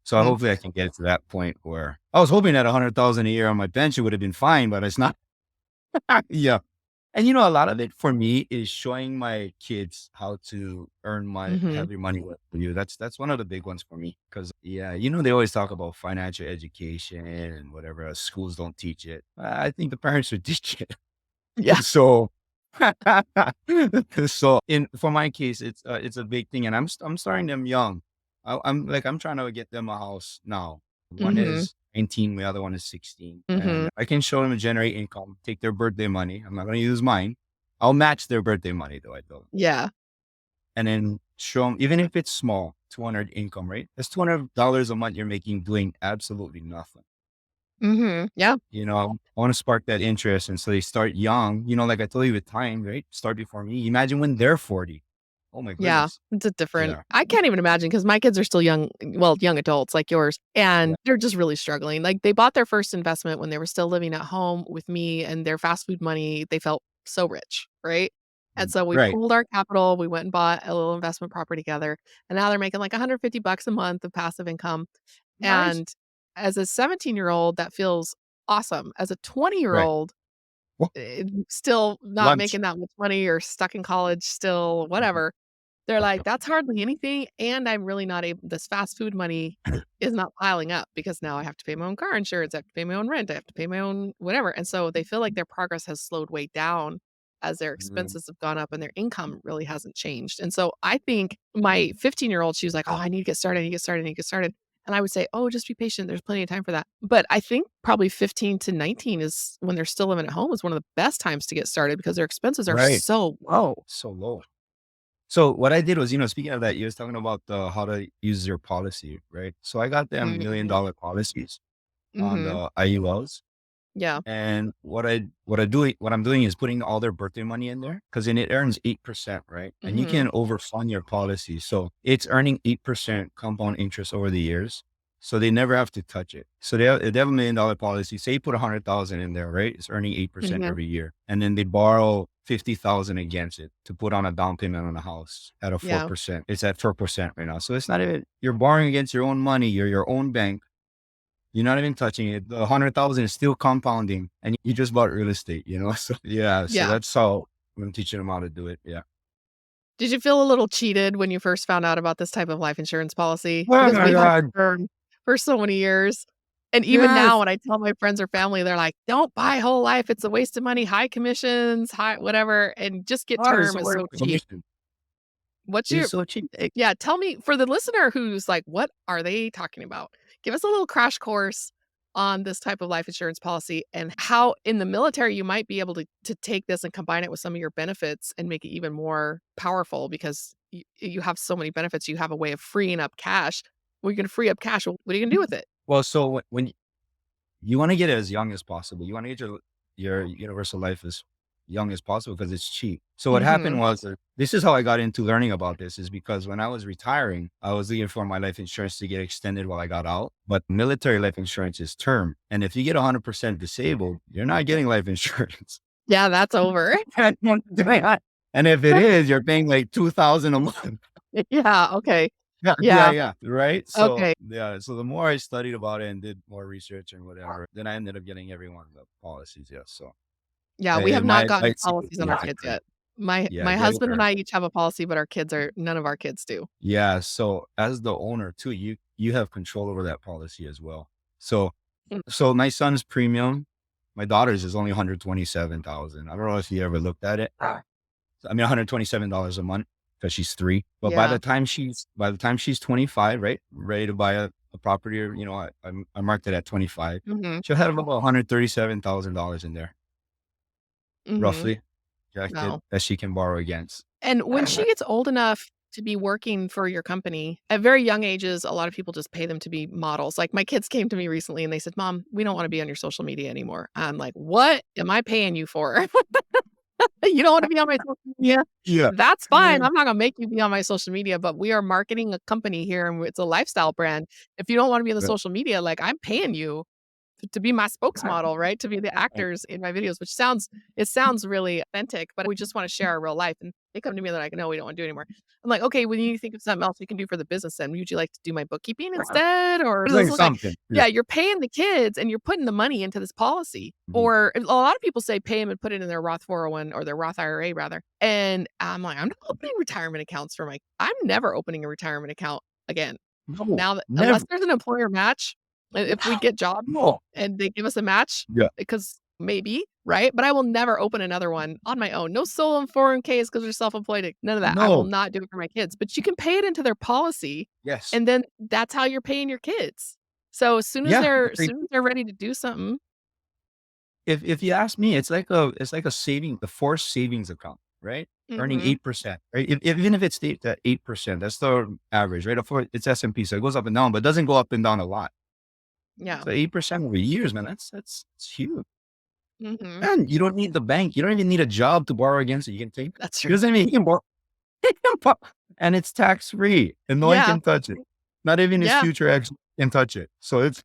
So Mhm. hopefully I can get to that point where I was hoping that 100,000 a year on my pension would have been fine, but it's not. Yeah. And a lot of it for me is showing my kids how to earn money, Mhm. have your money work for you. That's one of the big ones for me. Cause yeah, they always talk about financial education and whatever. Schools don't teach it. I think the parents should teach it. Yeah. So, so in for my case, it's a big thing, and I'm starting them young. I'm trying to get them a house now. One Mhm. is 19, the other one is 16, Mhm. and I can show them to generate income. Take their birthday money. I'm not going to use mine. I'll match their birthday money though. I don't, Yeah. and then show them even if it's small, 200 income, right? That's $200 a month you're making doing absolutely nothing. Mhm. Yeah. I want to spark that interest. And so they start young, like I told you with time, right? Start before me. Imagine when they're 40. Oh my Yeah. goodness. It's a different Yeah. I can't even imagine because my kids are still young well, young adults like yours, Yeah. and they're just really struggling. Like, they bought their first investment when they were still living at home with me and their fast food money, they felt so rich, right? And so we Right. pooled our capital, we went and bought a little investment property together, and now they're making like 150 bucks a month of passive income. Nice. And as a 17-year-old, that feels awesome. As a Right. 20-year-old, Well, still not lunch. making that much money or stuck in college, still whatever, they're like, "That's hardly anything, and I'm really not able this fast food money is not piling up because now I have to pay my own car insurance, I have to pay my own rent, I have to pay my own whatever," and so they feel like their progress has slowed way down as their Mm, expenses have gone up and their income really hasn't changed, and so I think my 15-year-old, she was like, "Oh, I need to get started, I need to get started, I need to get started," and I would say, "Oh, just be patient, there's plenty of time for that," but I think probably 15 to 19 is when they're still living at home is one of the best times to get started because their expenses are right. so low. So low. So what I did was, speaking of that, you was talking about how to use your policy, right? So I got them million Mhm. dollar policies on Mhm. the IULs. Yeah. And what I'm doing is putting all their birthday money in there because then it earns 8%, right? And you Mhm. can overfund your policy. So it's earning 8% compound interest over the years. So they never have to touch it. So they have $1 million policy. Say you put 100,000 in there, right? It's earning 8% Mhm. every year. And then they borrow 50,000 against it to put on a down payment on a house at a Yeah. 4%. It's at 4% right now. So it's not even, you're borrowing against your own money. You're your own bank. You're not even touching it. The 100,000 is still compounding and you just bought real estate, you know? So yeah. So Yeah. that's how I'm teaching them how to do it. Yeah. Did you feel a little cheated when you first found out about this type of life insurance policy? Oh Because my we've had God. term for so many years. And even now, Yes. when I tell my friends or family, they're like, don't buy whole life. It's a waste of money, high commissions, high whatever, and just get Oh, it's term. so It's worth so the cheap. commission. What's It's your, so cheap. yeah, tell me for the listener who's like, what are they talking about? Give us a little crash course on this type of life insurance policy and how in the military you might be able to take this and combine it with some of your benefits and make it even more powerful because you have so many benefits. You have a way of freeing up cash. Well, you're going to free up cash. Well, what are you going to do with it? Well, so when you want to get it as young as possible, you want to get your universal life as young as possible because it's cheap. So what Hmm. happened was this is how I got into learning about this is because when I was retiring, I was looking for my life insurance to get extended while I got out. But military life insurance is term. And if you get 100% disabled, you're not getting life insurance. Yeah, that's over. And if it is, you're paying like 2,000 a month. Yeah. Okay. Yeah, yeah, Yeah. yeah. Right. So Okay. yeah. So the more I studied about it and did more research and whatever, then I ended up getting every one of the policies. Yeah. So Yeah, we have it not might gotten seem policies on our kids theoretically. yet. My Yeah, my getting husband and there. I each have a policy, but our kids are none of our kids do. Yeah. So as the owner too, you have control over that policy as well. So Mm, so my son's premium, my daughter's is only 127,000. I don't know if you ever looked at it. I mean, $127 a month because she's 3. But yeah. by the time she's 25, right, ready to buy a property, or I marked it at 25. Mhm. She'll have about $137,000 in there, Mhm. roughly, Wow. that she can borrow against. And when she gets old enough to be working for your company, at very young ages, a lot of people just pay them to be models. Like, my kids came to me recently and they said, "Mom, we don't wanna be on your social media anymore." I'm like, "What am I paying you for? You don't wanna be on my social media? Yeah. That's fine. I'm not gonna make you be on my social media, but we are marketing a company here and it's a lifestyle brand. If you don't wanna be on the Right. social media, like, I'm paying you to be my spokesmodel, right? To be the actors in my videos, which sounds really authentic, but we just wanna share our real life, and they come to me, they're like, "No, we don't wanna do it anymore." I'm like, "Okay, well, you think of something else we can do for the business then. Would you like to do my bookkeeping instead, or what does this Like look like?" something. Yeah. Yeah, you're paying the kids and you're putting the money into this policy, Mhm. or a lot of people say pay them and put it in their Roth 401 or their Roth IRA rather, and I'm like, "I'm not opening retirement accounts for my I'm never opening a retirement account again." No, Now that unless never. there's an employer match, if we get jobs No. and they give us a match, Yeah. because maybe, right? But I will never open another one on my own. No solo and 401ks because 'cause we're self-employed, none of that. I will No. not do it for my kids, but you can pay it into their policy, Yes. and then that's how you're paying your kids. So Yeah. as soon as they're ready to do something. If you ask me, it's like a saving, the forced savings account, right? Earning Mhm. 8%, right? Even if it stays at 8%, that's the average, right? Of course, it's S&P, so it goes up and down, but it doesn't go up and down a lot. Yeah. So 8% over years, man, that's huge. Mhm. And you don't need the bank. You don't even need a job to borrow against it. You can take it. That's true. Because I mean, you can borrow, and it's tax free, and no one Yeah. can touch it. Not even his Yeah. future ex can touch it. So it's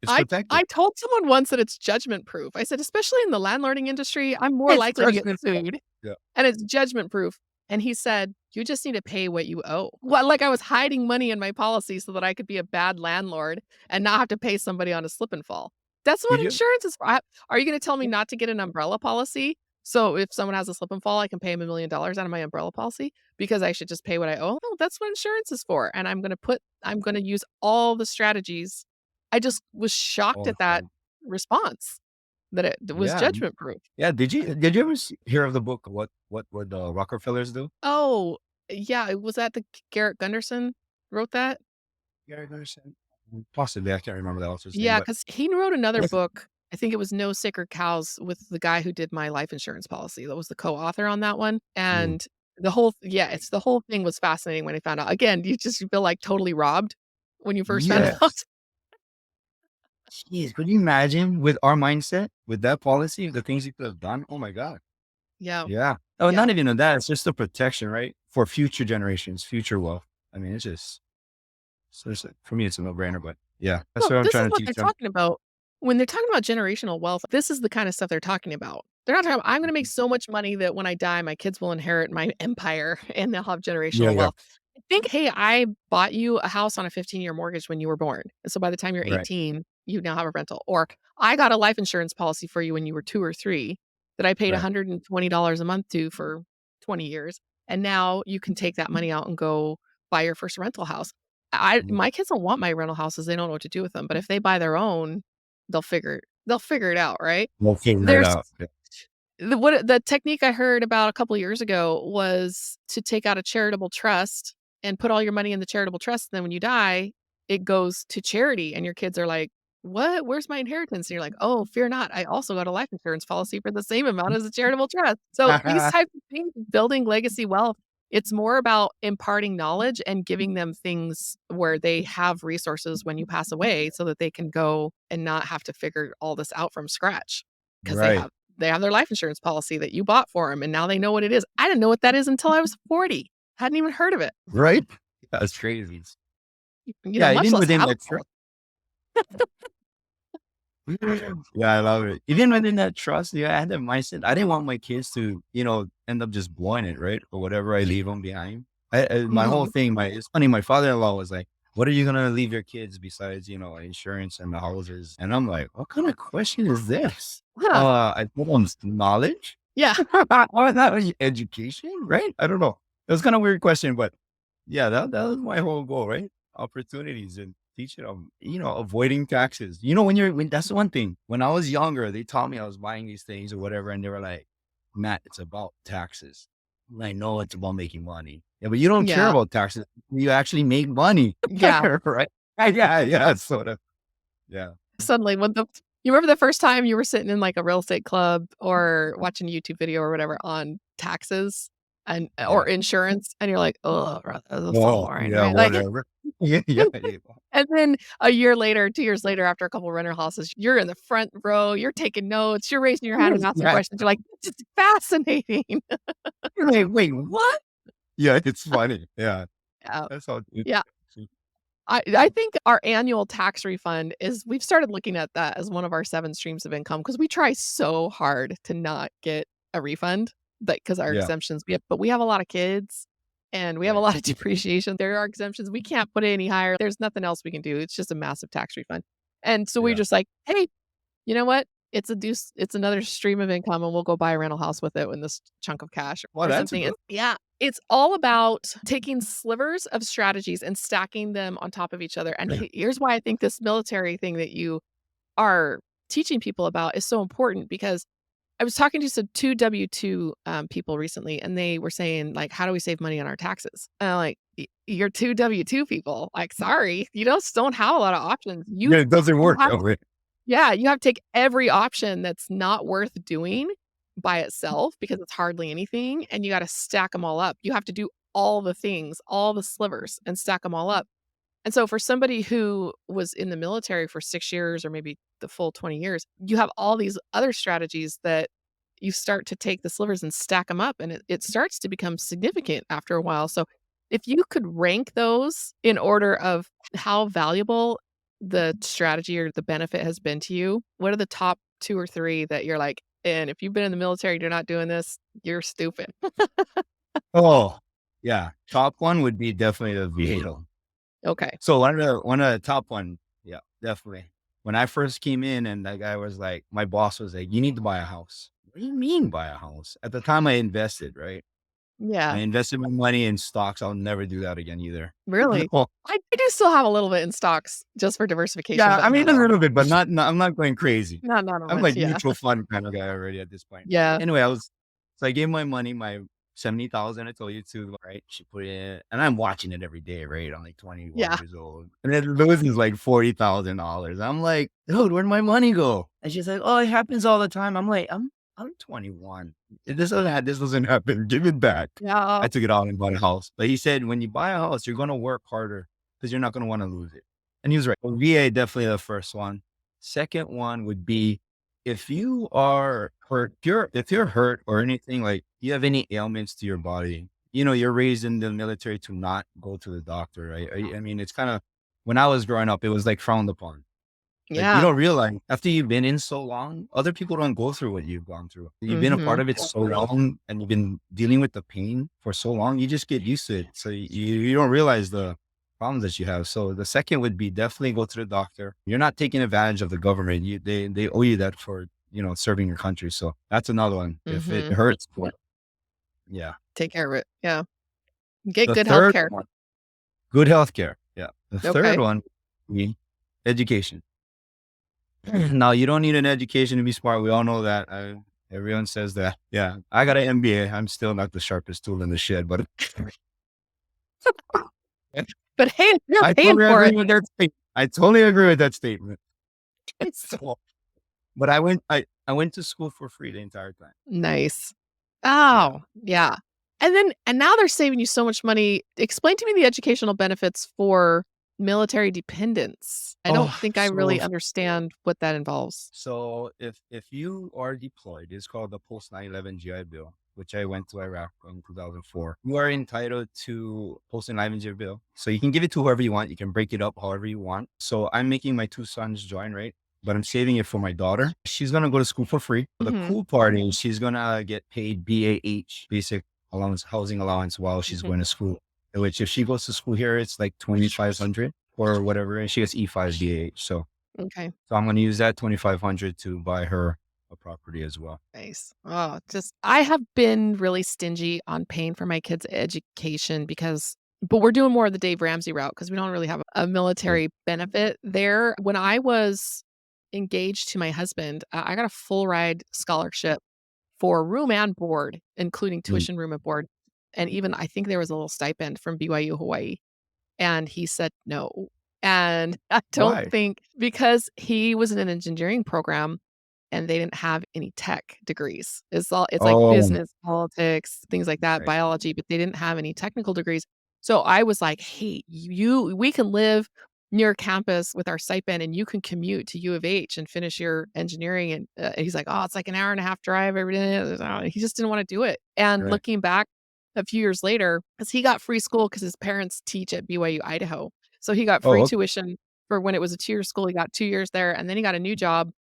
I protected. told someone once that it's judgment proof. I said, "Especially in the landlording industry, I'm more It's likely to get judgment. sued, Yeah. and it's judgment proof." And he said, "You just need to pay what you owe." Well, like I was hiding money in my policy so that I could be a bad landlord and not have to pay somebody on a slip and fall. That's Did what you? insurance is for. Are you gonna tell me not to get an umbrella policy? So if someone has a slip and fall, I can pay them $1,000,000 out of my umbrella policy because I should just pay what I owe? No, that's what insurance is for, and I'm gonna use all the strategies. I just was shocked All the at that time. response, that it was Yeah. judgment proof. Yeah. Did you ever hear of the book? What the Rockefellers do? Oh, yeah, was that the Garrett Gunderson wrote that? Gary Gunderson? Possibly. I can't remember the author's name, Yeah, but because he wrote another book, I think it was No Sicker Cows with the guy who did my life insurance policy, that was the co-author on that one, Mm. and the whole thing was fascinating when I found out. Again, you feel, like, totally robbed when you first found Yes. out. Jeez, could you imagine with our mindset, with that policy, the things you could have done? Oh my God. Yeah, Yeah. Oh, yeah. not even on that. It's just the protection, right? For future generations, future wealth. I mean, it's just So for me, it's a no brainer, but yeah, that's Well, what I'm this is trying to what they're teach them. talking about. When they're talking about generational wealth, this is the kind of stuff they're talking about. They're not talking about, "I'm gonna make so much money that when I die, my kids will inherit my empire and they'll have Yeah, generational yeah, wealth." I think, "Hey, I bought you a house on a 15-year mortgage when you were born, and so by the time you're right. 18, you now have a rental." Or, "I got a life insurance policy for you when you were 2 or 3 that I paid Right. $120 a month to for 20 years, and now you can take that money out and go buy your first rental house." I Mhm. my kids don't want my rental houses, they don't know what to do with them, but if they buy their own, they'll figure it out, right? We'll figure it There's out. Yeah. the technique I heard about a couple years ago was to take out a charitable trust and put all your money in the charitable trust, and then when you die, it goes to charity, and your kids are like, "What? Where's my inheritance?" And you're like, "Oh, fear not, I also got a life insurance policy for the same amount as a charitable trust." So, these types of things, building legacy wealth, it's more about imparting knowledge and giving them things where they have resources when you pass away so that they can go and not have to figure all this out from scratch because Right. they have their life insurance policy that you bought for them, and now they know what it is. I didn't know what that is until I was 40. Hadn't even heard of it, Right. That's crazy. Yeah, much even less within have a that policy. Yeah, I love it. Even within that trust, yeah, I had that mindset. I didn't want my kids to, end up just blowing it, right? Or whatever I leave them behind. My whole Mhm. thing, it's funny. My father-in-law was like, "What are you gonna leave your kids besides, insurance and the houses?" And I'm like, "What kind of question is this?" Huh. I told him knowledge, Yeah. or not education, right? I don't know. It was kind of weird question, but yeah, that was my whole goal, right? Opportunities and teaching them, avoiding taxes. When that's the one thing. When I was younger, they taught me I was buying these things or whatever, and they were like, "Matt, it's about taxes." I know it's about making money. Yeah, but you don't care Yeah. about taxes. You actually make money, Yeah. right? Yeah, yeah, sort of. Yeah. Suddenly, when the you remember the first time you were sitting in, like, a real estate club or watching a YouTube video or whatever on taxes and or Yeah. insurance, and you're like, "Oh, that's so Oh, boring," yeah, right? Like, whatever. Yeah, yeah, yeah. and then a year later, 2 years later, after a couple of rental houses, you're in the front row, you're taking notes, you're raising your hand and asking Yeah. questions. You're like, "This is fascinating." You're like, "Wait, what?" Yeah, it's funny. Yeah. Yeah. That's how it Yeah. I think our annual tax refund is we've started looking at that as one of our 7 streams of income because we try so hard to not get a refund, because our Yeah, exemptions but we have a lot of kids, and we have a right. lot of depreciation. There are exemptions. We can't put it any higher. There's nothing else we can do. It's just a massive tax refund. And so we're Yeah. just like, "Hey, you know what? It's another stream of income, and we'll go buy a rental house with it in this chunk of cash Well, or that's a something." good. It's all about taking slivers of strategies and stacking them on top of each other. And here's why I think this military thing that you are teaching people about is so important because I was talking to some 2 W-2 people recently, and they were saying, like, "How do we save money on our taxes?" And I'm like, You're 2 W-2 people. Like, sorry, you just don't have a lot of options. Yeah, it doesn't You work have that way. yeah, you have to take every option that's not worth doing by itself because it's hardly anything, and you gotta stack them all up. You have to do all the things, all the slivers, and stack them all up. And so for somebody who was in the military for 6 years or maybe the full 20 years, you have all these other strategies that you start to take the slivers and stack them up, and it starts to become significant after a while. So if you could rank those in order of how valuable the strategy or the benefit has been to you, what are the top 2 or 3 that you're like, "And if you've been in the military and you're not doing this, you're stupid." Oh, yeah. Top one would be definitely the vehicle. Okay. So one of the top one, yeah, definitely. When I first came in and that guy was like, my boss was like, "You need to buy a house." What do you mean buy a house? At the time I invested, right? I Yeah. invested my money in stocks. I'll never do that again either. Really? Well, I do still have a little bit in stocks just for diversification, yeah, but I mean not a a lot. little bit, but I'm not going crazy. Not a I'm bunch, like yeah. mutual fund kind of guy already at this point. Yeah, Anyway, so I gave my money, my 70,000 I told you to, right? She put it in, and I'm watching it every day, right? I'm like 21 yeah, years old. And it loses like $40,000. I'm like, "Dude, where'd my money go?" And she's like, "Oh, it happens all the time." I'm like, I'm 21. This doesn't happen. Give it back. yeah, I took it out and bought a house. But he said, when you buy a house, you're gonna work harder because you're not gonna want to lose it. And he was right. So VA definitely the first one. Second one would be if you are hurt, if you're hurt or anything, like you have any ailments to your body, you're raised in the military to not go to the doctor, right? I mean, it's kind of when I was growing up, it was like frowned upon. Like you Yeah. don't realize after you've been in so long, other people don't go through what you've gone through. You've been a part Mhm. of it so long and you've been dealing with the pain for so long, you just get used to it. So you don't realize the problems that you have. So the second would be definitely go to the doctor. You're not taking advantage of the government. They owe you that for, serving your country. So that's another one. If it Mhm. hurts, but yeah. Take care of it. Yeah. Get The good third healthcare. one, good healthcare. Yeah. The third Okay. one, education. Now, you don't need an education to be smart. We all know that. Everyone says that. Yeah, I got an MBA. I'm still not the sharpest tool in the shed, but But hey, you're I paying totally for agree it. with that statement. I totally agree with that statement. So, but I went to school for free the entire time. Nice. Yeah. Oh, yeah. And now they're saving you so much money. Explain to me the educational benefits for military dependents. I don't Oh, think I really understand what that involves. if you are deployed, it's called the post 9/11 GI Bill, which I went to Iraq in 2004. You are entitled to post 9/11 GI Bill, so you can give it to whoever you want. You can break it up however you want. So I'm making my two sons join, right? But I'm saving it for my daughter. She's gonna go to school for free. The Mhm. cool part is she's gonna get paid BAH, basic allowance, housing allowance, while she's Mhm. going to school. Which, if she goes to school here, it's like 2,500 or whatever, and she gets E5 BAH. Okay. So I'm gonna use that 2,500 to buy her a property as well. Nice. Oh, just I have been really stingy on paying for my kids' education but we're doing more of the Dave Ramsey route because we don't really have a Yeah. military benefit there. When I was engaged to my husband, I got a full ride scholarship for room and board, including Mm. tuition, room and board. And even I think there was a little stipend from BYU Hawaii. And he said no. And I don't Why? think because he was in an engineering program and they didn't have any tech degrees. It's like Oh, business, politics, things like that, right. biology, but they didn't have any technical degrees. So I was like, "Hey, we can live near campus with our stipend and you can commute to U of H and finish your engineering." And he's like, "Oh, it's like an hour and a half drive every day." He just didn't want to do it. And Right. looking back a few years later, because he got free school because his parents teach at BYU, Idaho. So he got Oh, free okay. tuition for when it was a 2-year school. He got 2 years there, and then he got a new job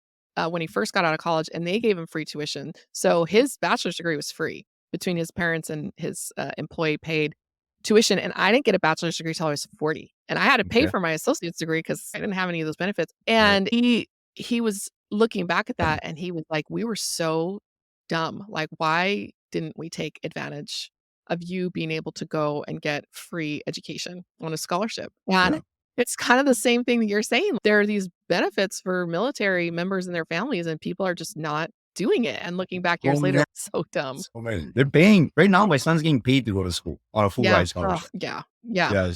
when he first got out of college, and they gave him free tuition. So his bachelor's degree was free between his parents and his employee paid tuition. And I didn't get a bachelor's degree till I was 40, and I had to pay Okay. for my associate's degree because I didn't have any of those benefits. Right. And he was looking back at that, and he was like, "We were so dumb. Like, why didn't we take advantage of you being able to go and get free education on a scholarship?" Yeah. And it's kind of the same thing that you're saying. There are these benefits for military members and their families, and people are just not doing it. And looking back Oh, years later, man. so dumb. So many. They're paying right now. My son's getting paid to go to school on a full Yeah. ride Ugh, scholarship. yeah. Yeah.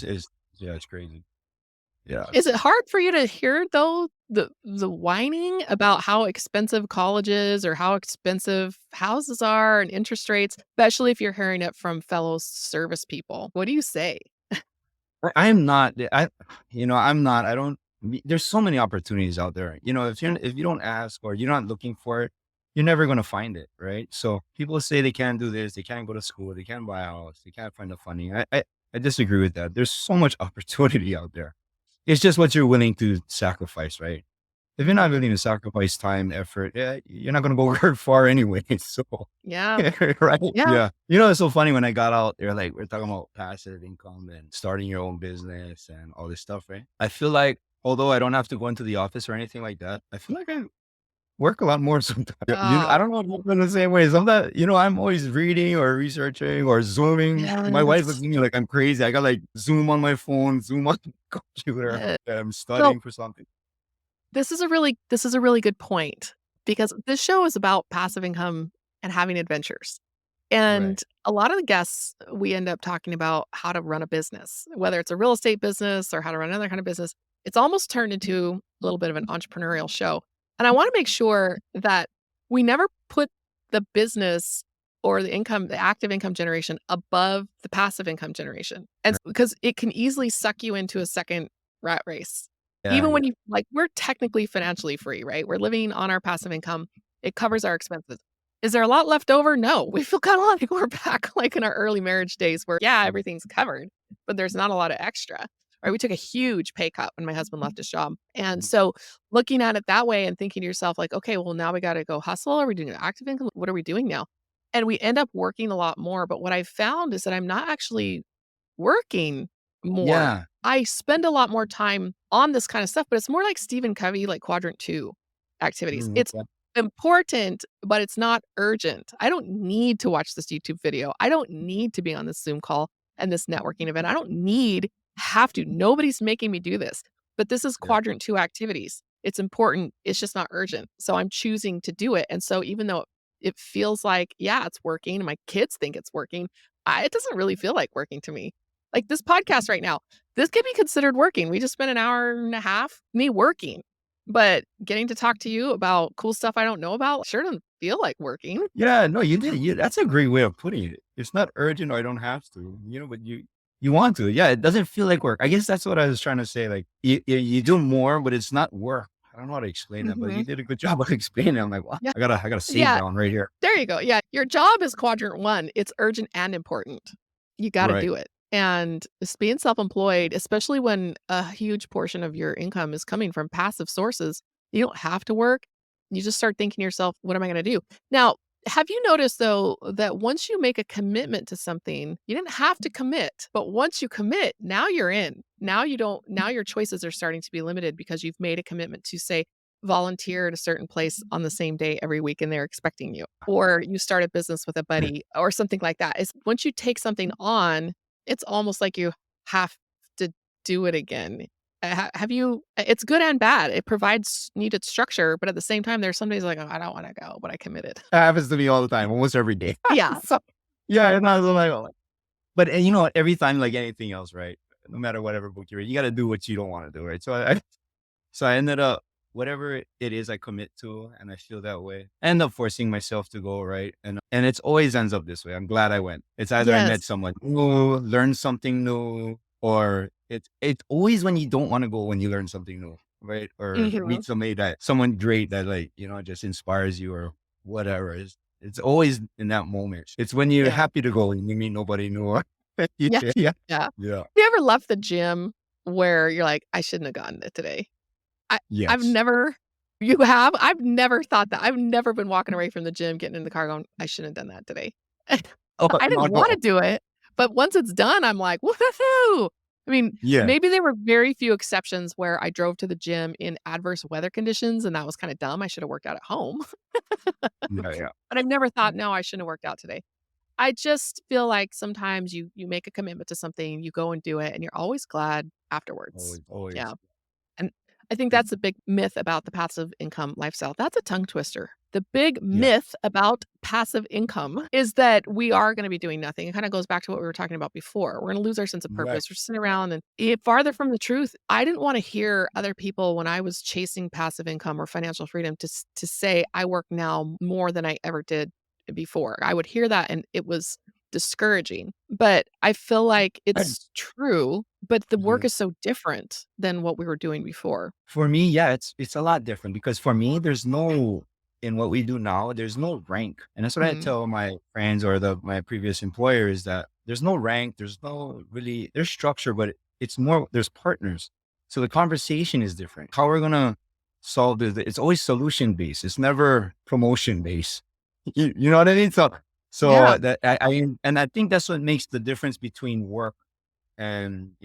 Yeah, it's crazy. Yeah. Is it hard for you to hear though the whining about how expensive college is or how expensive houses are and interest rates, especially if you're hearing it from fellow service people? What do you say? I'm not. I'm not. I don't. There's so many opportunities out there. If you don't ask or you're not looking for it, you're never gonna find it, right? So people say they can't do this, they can't go to school, they can't buy a house, they can't find the funding. I disagree with that. There's so much opportunity out there. It's just what you're willing to sacrifice, right? If you're not Mhm. willing to sacrifice time, effort, yeah, you're not gonna go very far anyway. So, Yeah. right? Yeah. Yeah. It's so funny when I got out there, like we're talking about passive income and starting your own business and all this stuff, right? I feel like although I don't have to go into the office or anything like that, I feel like I work a lot more sometimes. Yeah, I Oh, don't know if I'm in the same way. Sometimes, I'm always reading or researching or zooming. My wife looks yes. at me like I'm crazy. I got like Zoom on my phone, Zoom on the computer. Yeah. That I'm So studying for something. this is a really good point because this show is about passive income and having adventures. Right. And a lot of the guests, we end up talking about how to run a business, whether it's a real estate business or how to run another kind of business. It's almost turned into a little bit of an entrepreneurial show. And I want to make sure that we never put the business or the active income generation above the passive income generation. And because it can easily suck you into a second rat race. Yeah. Even Yeah. when we're technically financially free, right? We're living on our passive income. It covers our expenses. Is there a lot left over? No. We feel kinda like we're back like in our early marriage days where, yeah, everything's covered, but there's not a lot of extra. right? We took a huge pay cut when my husband left his job. And so looking at it that way and thinking to yourself, like, okay, well, now we got to go hustle. Are we doing active income? What are we doing now? And we end up working a lot more. But what I've found is that I'm not actually working more. Yeah. I spend a lot more time on this kind of stuff, but it's more like Stephen Covey, like quadrant 2 activities. Mm, It's okay. important, but it's not urgent. I don't need to watch this YouTube video. I don't need to be on this Zoom call and this networking event. I don't have to. Nobody's making me do this. But this is Yeah. quadrant 2 activities. It's important. It's just not urgent. So I'm choosing to do it. And so even though it feels like, yeah, it's working, and my kids think it's working, it doesn't really feel like working to me. Like this podcast right now, this could be considered working. We just spent an hour and a half me working, but getting to talk to you about cool stuff I don't know about sure doesn't feel like working. Yeah, no, you did. That's a great way of putting it. It's not urgent or I don't have to, but you want to. Yeah, it doesn't feel like work. I guess that's what I was trying to say. Like you do more, but it's not work. I don't know how to explain that, but you Mhm. did a good job of explaining it. I'm like, wow, Yeah. I gotta save Yeah. that one right here. There you go. Yeah. Your job is quadrant 1. It's urgent and important. You gotta Right. do it. And being self-employed, especially when a huge portion of your income is coming from passive sources, you don't have to work. You just start thinking to yourself, "What am I gonna do?" Now, have you noticed, though, that once you make a commitment to something, you didn't have to commit, but once you commit, now you're in. Now your choices are starting to be limited because you've made a commitment to, say, volunteer at a certain place on the same day every week and they're expecting you, or you start a business with a buddy or something like that. Is once you take something on, it's almost like you have to do it again. Have you it's good and bad. It provides needed structure, but at the same time, there's some days like, "Oh, I don't wanna go, but I committed." That happens to me all the time, almost every day. Yeah. So, yeah, and I was like, oh, but you know what? Every time, like anything else, right? No matter whatever book you read, you got to do what you don't want to do, right? So I ended up, whatever it is I commit to, and I feel that way, I end up forcing myself to go, right? And it's always ends up this way. I'm glad I went. It's either I met Yes. someone new, learned something new, or it's always when you don't want to go when you learn something new, right? Or Mhm. meet someone great that like, just inspires you or whatever. It's always in that moment. It's when you're Yeah. happy to go and you meet nobody new. Yeah, Yeah. yeah, Yeah. yeah. You ever left the gym where you're like, "I shouldn't have gone today?" I've Yes. never You have? I've never thought that. I've never been walking away from the gym, getting in the car going, "I shouldn't have done that today." Oh, I no, didn't wanna no. do it, but once it's done, I'm like, "Woohoo!" I mean, Yeah. maybe there were very few exceptions where I drove to the gym in adverse weather conditions, and that was kinda dumb. I should have worked out at home. Yeah, yeah. But I've never thought, "No, I shouldn't have worked out today." I just feel like sometimes you make a commitment to something, you go and do it, and you're always glad afterwards. Always, always. Yeah. And I think that's a big myth about the passive income lifestyle. That's a tongue twister. The big Yeah. myth about passive income is that we are going to be doing nothing. It kind of goes back to what we were talking about before. We're going to lose our sense of Right. purpose. We're sitting around and farther from the truth. I didn't want to hear other people when I was chasing passive income or financial freedom to say I work now more than I ever did before. I would hear that and it was discouraging. But I feel like And it's true, but the work yeah. is so different than what we were doing before. For me, yeah, it's a lot different because for me, there's no in what we do now, there's no rank. And that's what I Mm. tell my friends or my previous employer is that there's no rank, there's no really there's structure, but it's more there's partners. So the conversation is different. How we're gonna solve this, it's always solution based. It's never promotion based. You know what I mean? So Yeah. that and I think that's what makes the difference between work and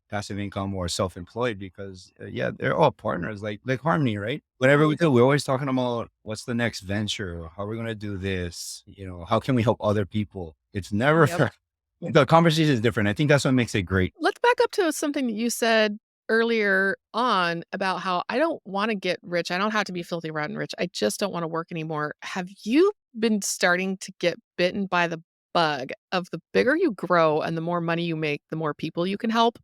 passive income or self-employed because yeah, they're all partners like harmony, right? Whatever we do, we're always talking about what's the next venture, how we're going to do this, how can we help other people. It's never Yep. the conversation is different. I think that's what makes it great. Let's back up to something that you said earlier on about how I don't wanna get rich. I don't have to be filthy rotten rich. I just don't wanna work anymore. Have you been starting to get bitten by the bug of the bigger you grow and the more money you make, the more people you can help?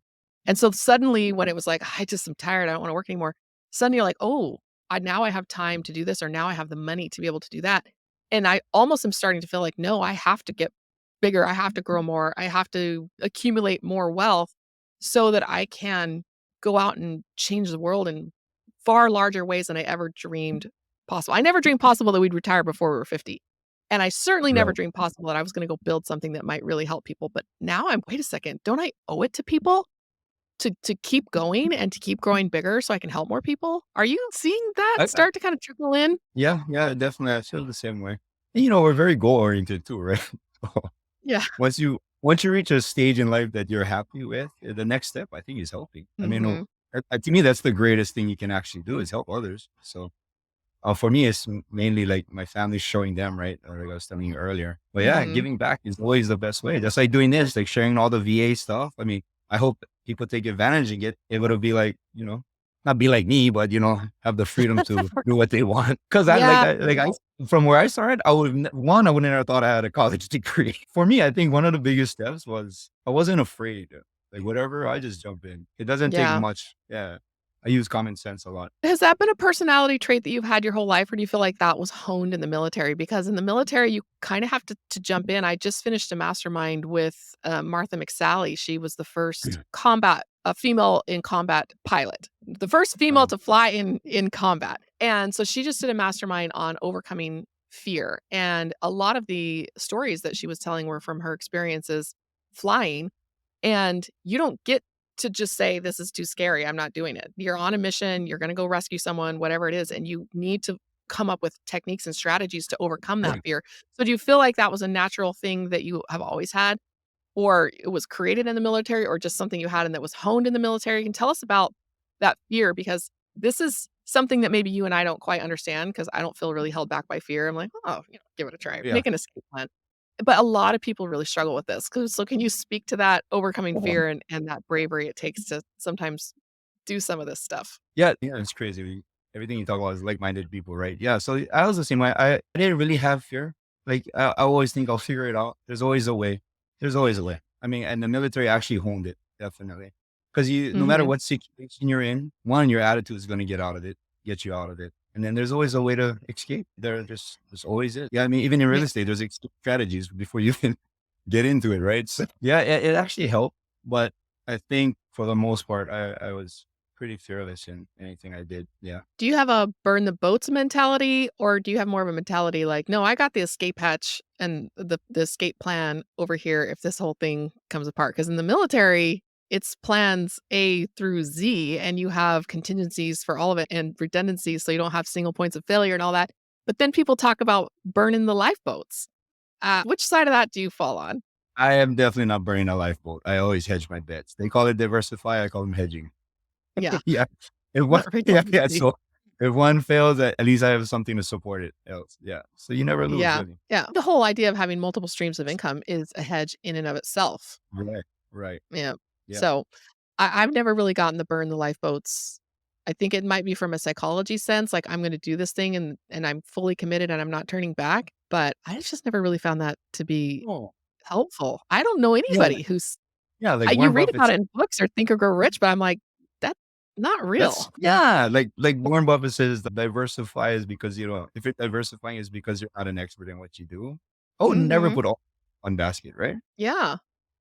And so suddenly when it was like, "I just am tired. I don't wanna work anymore," suddenly you're like, "Oh, I have time to do this, or now I have the money to be able to do that." And I almost am starting to feel like, "No, I have to get bigger. I have to grow more. I have to accumulate more wealth so that I can go out and change the world in far larger ways than I ever dreamed possible." I never dreamed possible that we'd retire before we were 50. And I certainly never Right. dreamed possible that I was going to go build something that might really help people. But now I'm, wait a second, don't I owe it to people to keep going and to keep growing bigger so I can help more people? Are you seeing that I start to kind of trickle in? yeah, yeah, definitely. I feel the same way. And, we're very goal oriented too, right? So, Yeah. once you reach a stage in life that you're happy with, the next step I think is helping. I mean, Mhm. to me, that's the greatest thing you can actually do is help others. So for me, it's mainly like my family showing them, right? Or like I was telling you earlier. But yeah, Mhm. giving back is always the best way. Just like doing this, like sharing all the VA stuff. I mean, I hope people take advantage and get able to be like, not be like me, but have the freedom to do what they want. Cause Yeah. from where I started, I wouldn't have thought I had a college degree. For me, I think one of the biggest steps was I wasn't afraid. Like whatever, I just jump in. It doesn't take Yeah. much. Yeah. I use common sense a lot. Has that been a personality trait that you've had your whole life, or do you feel like that was honed in the military? Because in the military, you kind of have to jump in. I just finished a mastermind with Martha McSally. She was the first a female in combat pilot, the first female Um, to fly in combat. And so she just did a mastermind on overcoming fear. And a lot of the stories that she was telling were from her experiences flying, and you don't get to just say, "This is too scary, I'm not doing it." You're on a mission, you're gonna go rescue someone, whatever it is, and you need to come up with techniques and strategies to overcome that fear. So do you feel like that was a natural thing that you have always had, or it was created in the military, or just something you had and that was honed in the military? And tell us about that fear, because this is something that maybe you and I don't quite understand, because I don't feel really held back by fear. I'm like, "Oh, give it a try. yeah. Make an escape plan." But a lot of people really struggle with this. So can you speak to that overcoming fear and that bravery it takes to sometimes do some of this stuff? Yeah, yeah, it's crazy. Everything you talk about is like-minded people, right? Yeah. So I was the same way. I didn't really have fear. Like I always think I'll figure it out. There's always a way. There's always a way. I mean, and the military actually honed it, definitely. Because no matter Mhm. what situation you're in, one, your attitude is going to get you out of it. And then there's always a way to escape. There's always it. Yeah. I mean, even in real Yeah. estate, there's escape strategies before you can get into it, right? So yeah, it actually helped. But I think for the most part, I was pretty fearless in anything I did. Yeah. Do you have a burn the boats mentality, or do you have more of a mentality like, "No, I got the escape hatch and the escape plan over here if this whole thing comes apart"? Because in the military, it's plans A through Z, and you have contingencies for all of it and redundancies, so you don't have single points of failure and all that. But then people talk about burning the lifeboats. Which side of that do you fall on? I am definitely not burning a lifeboat. I always hedge my bets. They call it diversify. I call them hedging. Yeah, Yeah. If one, yeah, yeah. redundancy. So if one fails, at least I have something to support it else. Yeah. So you never lose, Yeah, really. yeah. The whole idea of having multiple streams of income is a hedge in and of itself. Right. Right. Yeah. Yeah. So, I've never really gotten the burn the lifeboats. I think it might be from a psychology sense, like, I'm gonna do this thing and I'm fully committed and I'm not turning back, but I just never really found that to be Oh, helpful. I don't know yeah. anybody who's Yeah. Like you Warren read Buffett about said, it in books or Think or Grow Rich, but I'm like, "That's not real." yeah. Like Warren Buffett says, diversify is because, if you're diversifying is because you're not an expert in what you do. Oh, never Mhm. put all on basket, right? Yeah.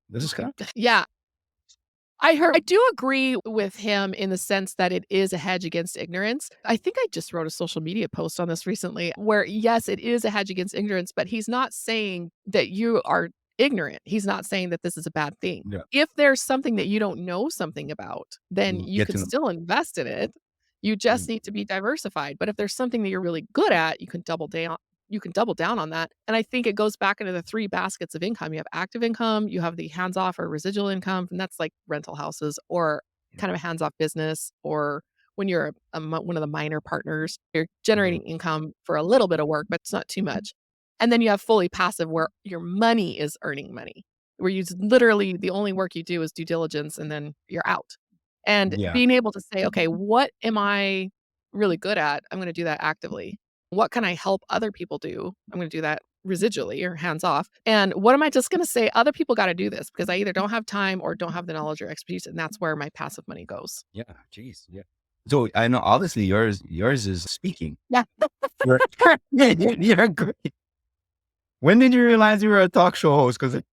This is kind of, Yeah. I do agree with him in the sense that it is a hedge against ignorance. I think I just wrote a social media post on this recently where, yes, it is a hedge against ignorance, but he's not saying that you are ignorant. He's not saying that this is a bad thing. yeah. If there's something that you don't know something about, then You you get can to know. still invest in it. You just need to be diversified. But if there's something that you're really good at, you can double down on that. And I think it goes back into the three baskets of income. You have active income, you have the hands off or residual income, and that's like rental houses or kind of a hands off business, or when you're one of the minor partners, you're generating Mhm. income for a little bit of work, but it's not too much. And then you have fully passive where your money is earning money, where literally the only work you do is due diligence and then you're out. And Yeah. being able to say, okay, what am I really good at? I'm going to do that actively. What can I help other people do? I'm going to do that residually or hands off. And what am I just going to say? Other people got to do this because I either don't have time or don't have the knowledge or expertise. And that's where my passive money goes. Yeah. Jeez. Yeah. So I know obviously yours is speaking. Yeah. You're, you're great. When did you realize you were a talk show host? Because you're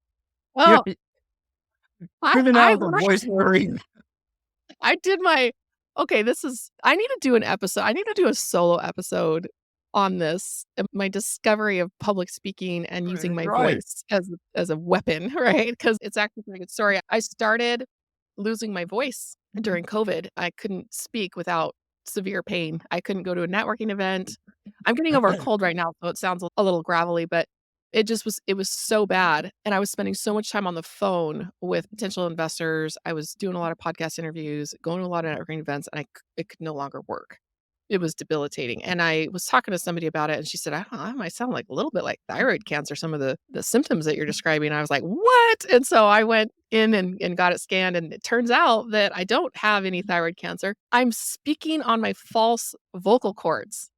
Well, I, giving I out the voice for a reason. I did my okay, I need to do an episode. I need to do a solo episode on this, my discovery of public speaking and using my Right. voice as a weapon, right? Because it's actually a pretty good story. I started losing my voice during COVID, I couldn't speak without severe pain. I couldn't go to a networking event. I'm getting over a cold right now, so it sounds a little gravelly, but it was so bad, and I was spending so much time on the phone with potential investors. I was doing a lot of podcast interviews, going to a lot of networking events, and it could no longer work. It was debilitating, and I was talking to somebody about it, and she said, "I don't know, that might sound like a little bit like thyroid cancer, some of the symptoms that you're describing." I was like, "What?" And so I went in and got it scanned, and it turns out that I don't have any thyroid cancer. I'm speaking on my false vocal cords,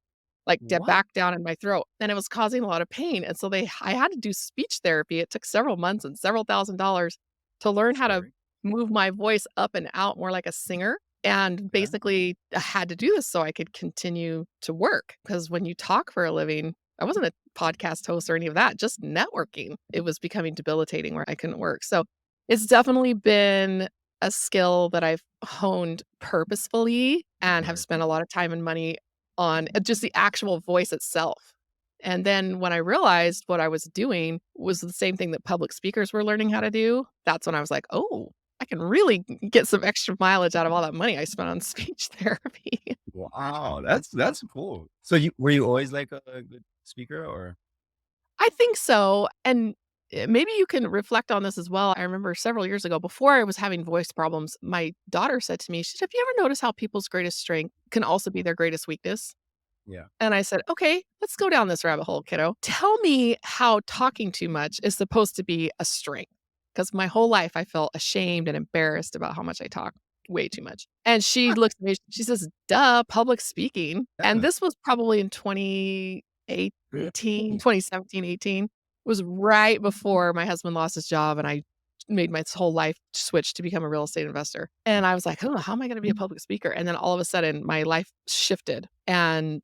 like, What? back down in my throat, and it was causing a lot of pain, and so I had to do speech therapy. It took several months and several $1,000s to learn how to Scary. move my voice up and out more like a singer, and Yeah. basically, I had to do this so I could continue to work. Because when you talk for a living, I wasn't a podcast host or any of that, just networking. It was becoming debilitating where I couldn't work, so it's definitely been a skill that I've honed purposefully and have Right. spent a lot of time and money on just the actual voice itself. And then when I realized what I was doing was the same thing that public speakers were learning how to do, that's when I was like, "Oh, I can really get some extra mileage out of all that money I spent on speech therapy." Wow, that's cool. So you always like a good speaker or? I think so, and, maybe you can reflect on this as well. I remember several years ago, before I was having voice problems, my daughter said to me, she said, "Have you ever noticed how people's greatest strength can also be their greatest weakness?" Yeah. And I said, "Okay, let's go down this rabbit hole, kiddo. Tell me how talking too much is supposed to be a strength." Because my whole life I felt ashamed and embarrassed about how much I talk, way too much. And she looks at me, she says, "Duh, public speaking." And Yeah. this was probably in 2018, 2017, 18. It was right before my husband lost his job and I made my whole life switch to become a real estate investor. And I was like, "Oh, how am I gonna be a public speaker?" And then all of a sudden my life shifted and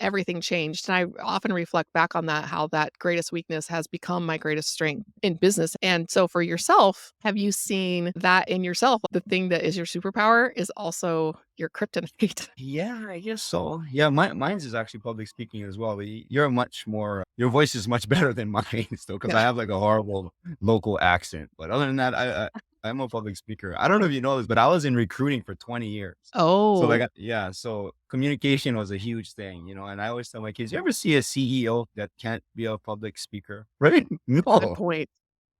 everything changed. And I often reflect back on that, how that greatest weakness has become my greatest strength in business. And so for yourself, have you seen that in yourself? The thing that is your superpower is also your kryptonite. Yeah, I guess so. Yeah, mine's is actually public speaking as well. You're much more, your voice is much better than mine still because I Yeah. have like a horrible local accent. But other than that, I'm a public speaker. I don't know if you know this, but I was in recruiting for 20 years. So like, Oh, yeah, so communication was a huge thing, and I always tell my kids, you ever see a CEO that can't be a public speaker? Right? good No. point.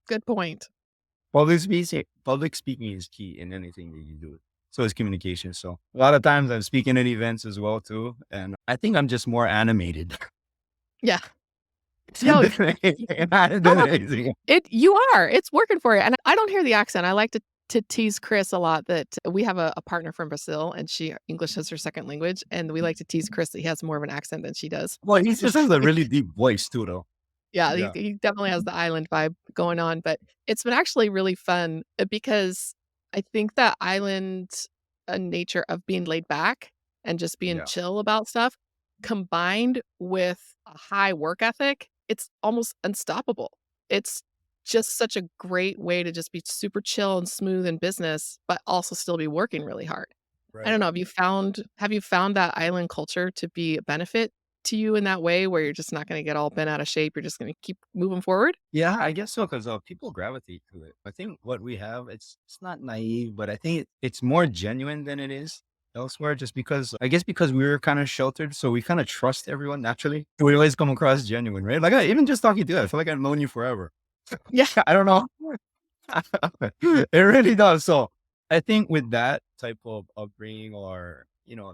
Good point. Public speaking is key in anything that you do. So is communication. So a lot of times I'm speaking at events as well too, and I think I'm just more animated Yeah. No, than no, no, anything. you are. It's working for you. And I don't hear the accent. I like to tease Chris a lot that we have a partner from Brazil and she English is her second language. And we like to tease Chris that he has more of an accent than she does. Well, he just has a really deep voice too, though. Yeah, Yeah, he definitely has the island vibe going on, but it's been actually really fun, because I think that island, nature of being laid back and just being yeah, chill about stuff, combined with a high work ethic, it's almost unstoppable. It's just such a great way to just be super chill and smooth in business, but also still be working really hard. I right. don't know, have you found that island culture to be a benefit to you in that way where you're just not gonna get all bent out of shape, you're just gonna keep moving forward? Yeah, I guess so because people gravitate to it. I think what we have, it's not naive, but I think it's more genuine than it is elsewhere. Just because I guess because we were kind of sheltered, so we kind of trust everyone naturally. We always come across genuine, right? Like even just talking to you, I feel like I've known you forever. Yeah, I don't know. It really does. So I think with that type of upbringing or,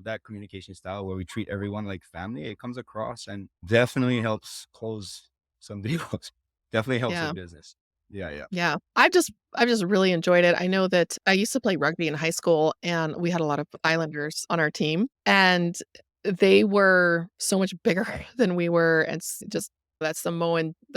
that communication style where we treat everyone like family, it comes across and definitely helps close some deals. Definitely helps yeah, with business. Yeah, yeah, yeah. I've just really enjoyed it. I know that I used to play rugby in high school, and we had a lot of islanders on our team, and they were so much bigger than we were, and just the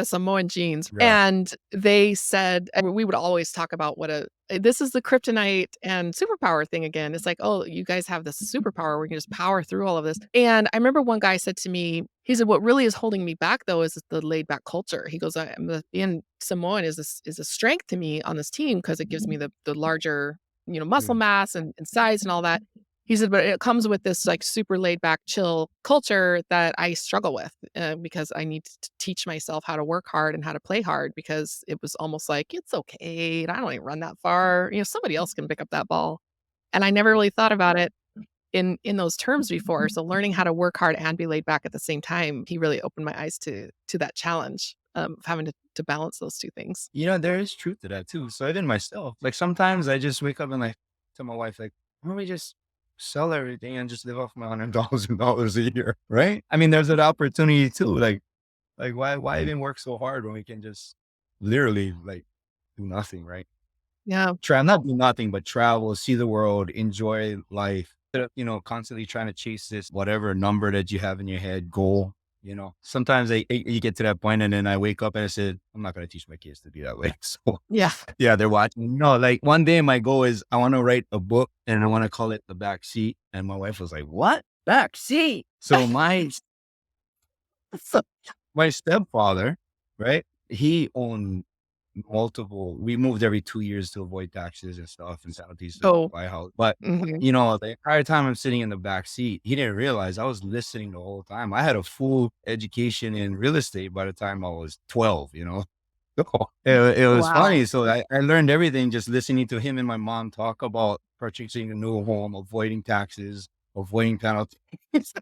Samoan genes, yeah. and they said and we would always talk about what a this is the kryptonite and superpower thing again. It's like, "Oh, you guys have this superpower where you can just power through all of this." And I remember one guy said to me, he said, "What really is holding me back though is the laid back culture." He goes, "I'm the being Samoan is a strength to me on this team because it gives me the larger, muscle Mm, mass and size and all that." He said, "But it comes with this, like, super laid back, chill culture that I struggle with, because I need to teach myself how to work hard and how to play hard because it was almost like, 'It's okay. I don't even run that far. Somebody else can pick up that ball.'" And I never really thought about it in those terms before. So learning how to work hard and be laid back at the same time, he really opened my eyes to that challenge of having to balance those 2 things. There is truth to that too. So even myself, like sometimes I just wake up and like tell my wife, like, why don't we just sell everything and just live off my $100,000 a year, right? I mean, there's an opportunity too. Like why even work so hard when we can just literally like do nothing, right? Yeah. Not do nothing, but travel, see the world, enjoy life. Instead of, constantly trying to chase this whatever number that you have in your head, goal. Sometimes you get to that point and then I wake up and I said, I'm not going to teach my kids to be that way. So Yeah. yeah, they're watching. No, like one day my goal is I want to write a book and I want to call it The Back Seat. And my wife was like, what? Back seat. So my stepfather, right? He owned we moved every 2 years to avoid taxes and stuff in Southeast to Oh, buy a house. But, mhm. the entire time I'm sitting in the back seat, he didn't realize I was listening the whole time. I had a full education in real estate by the time I was 12, So it was Wow. funny. So I learned everything just listening to him and my mom talk about purchasing a new home, avoiding taxes, avoiding penalties. It's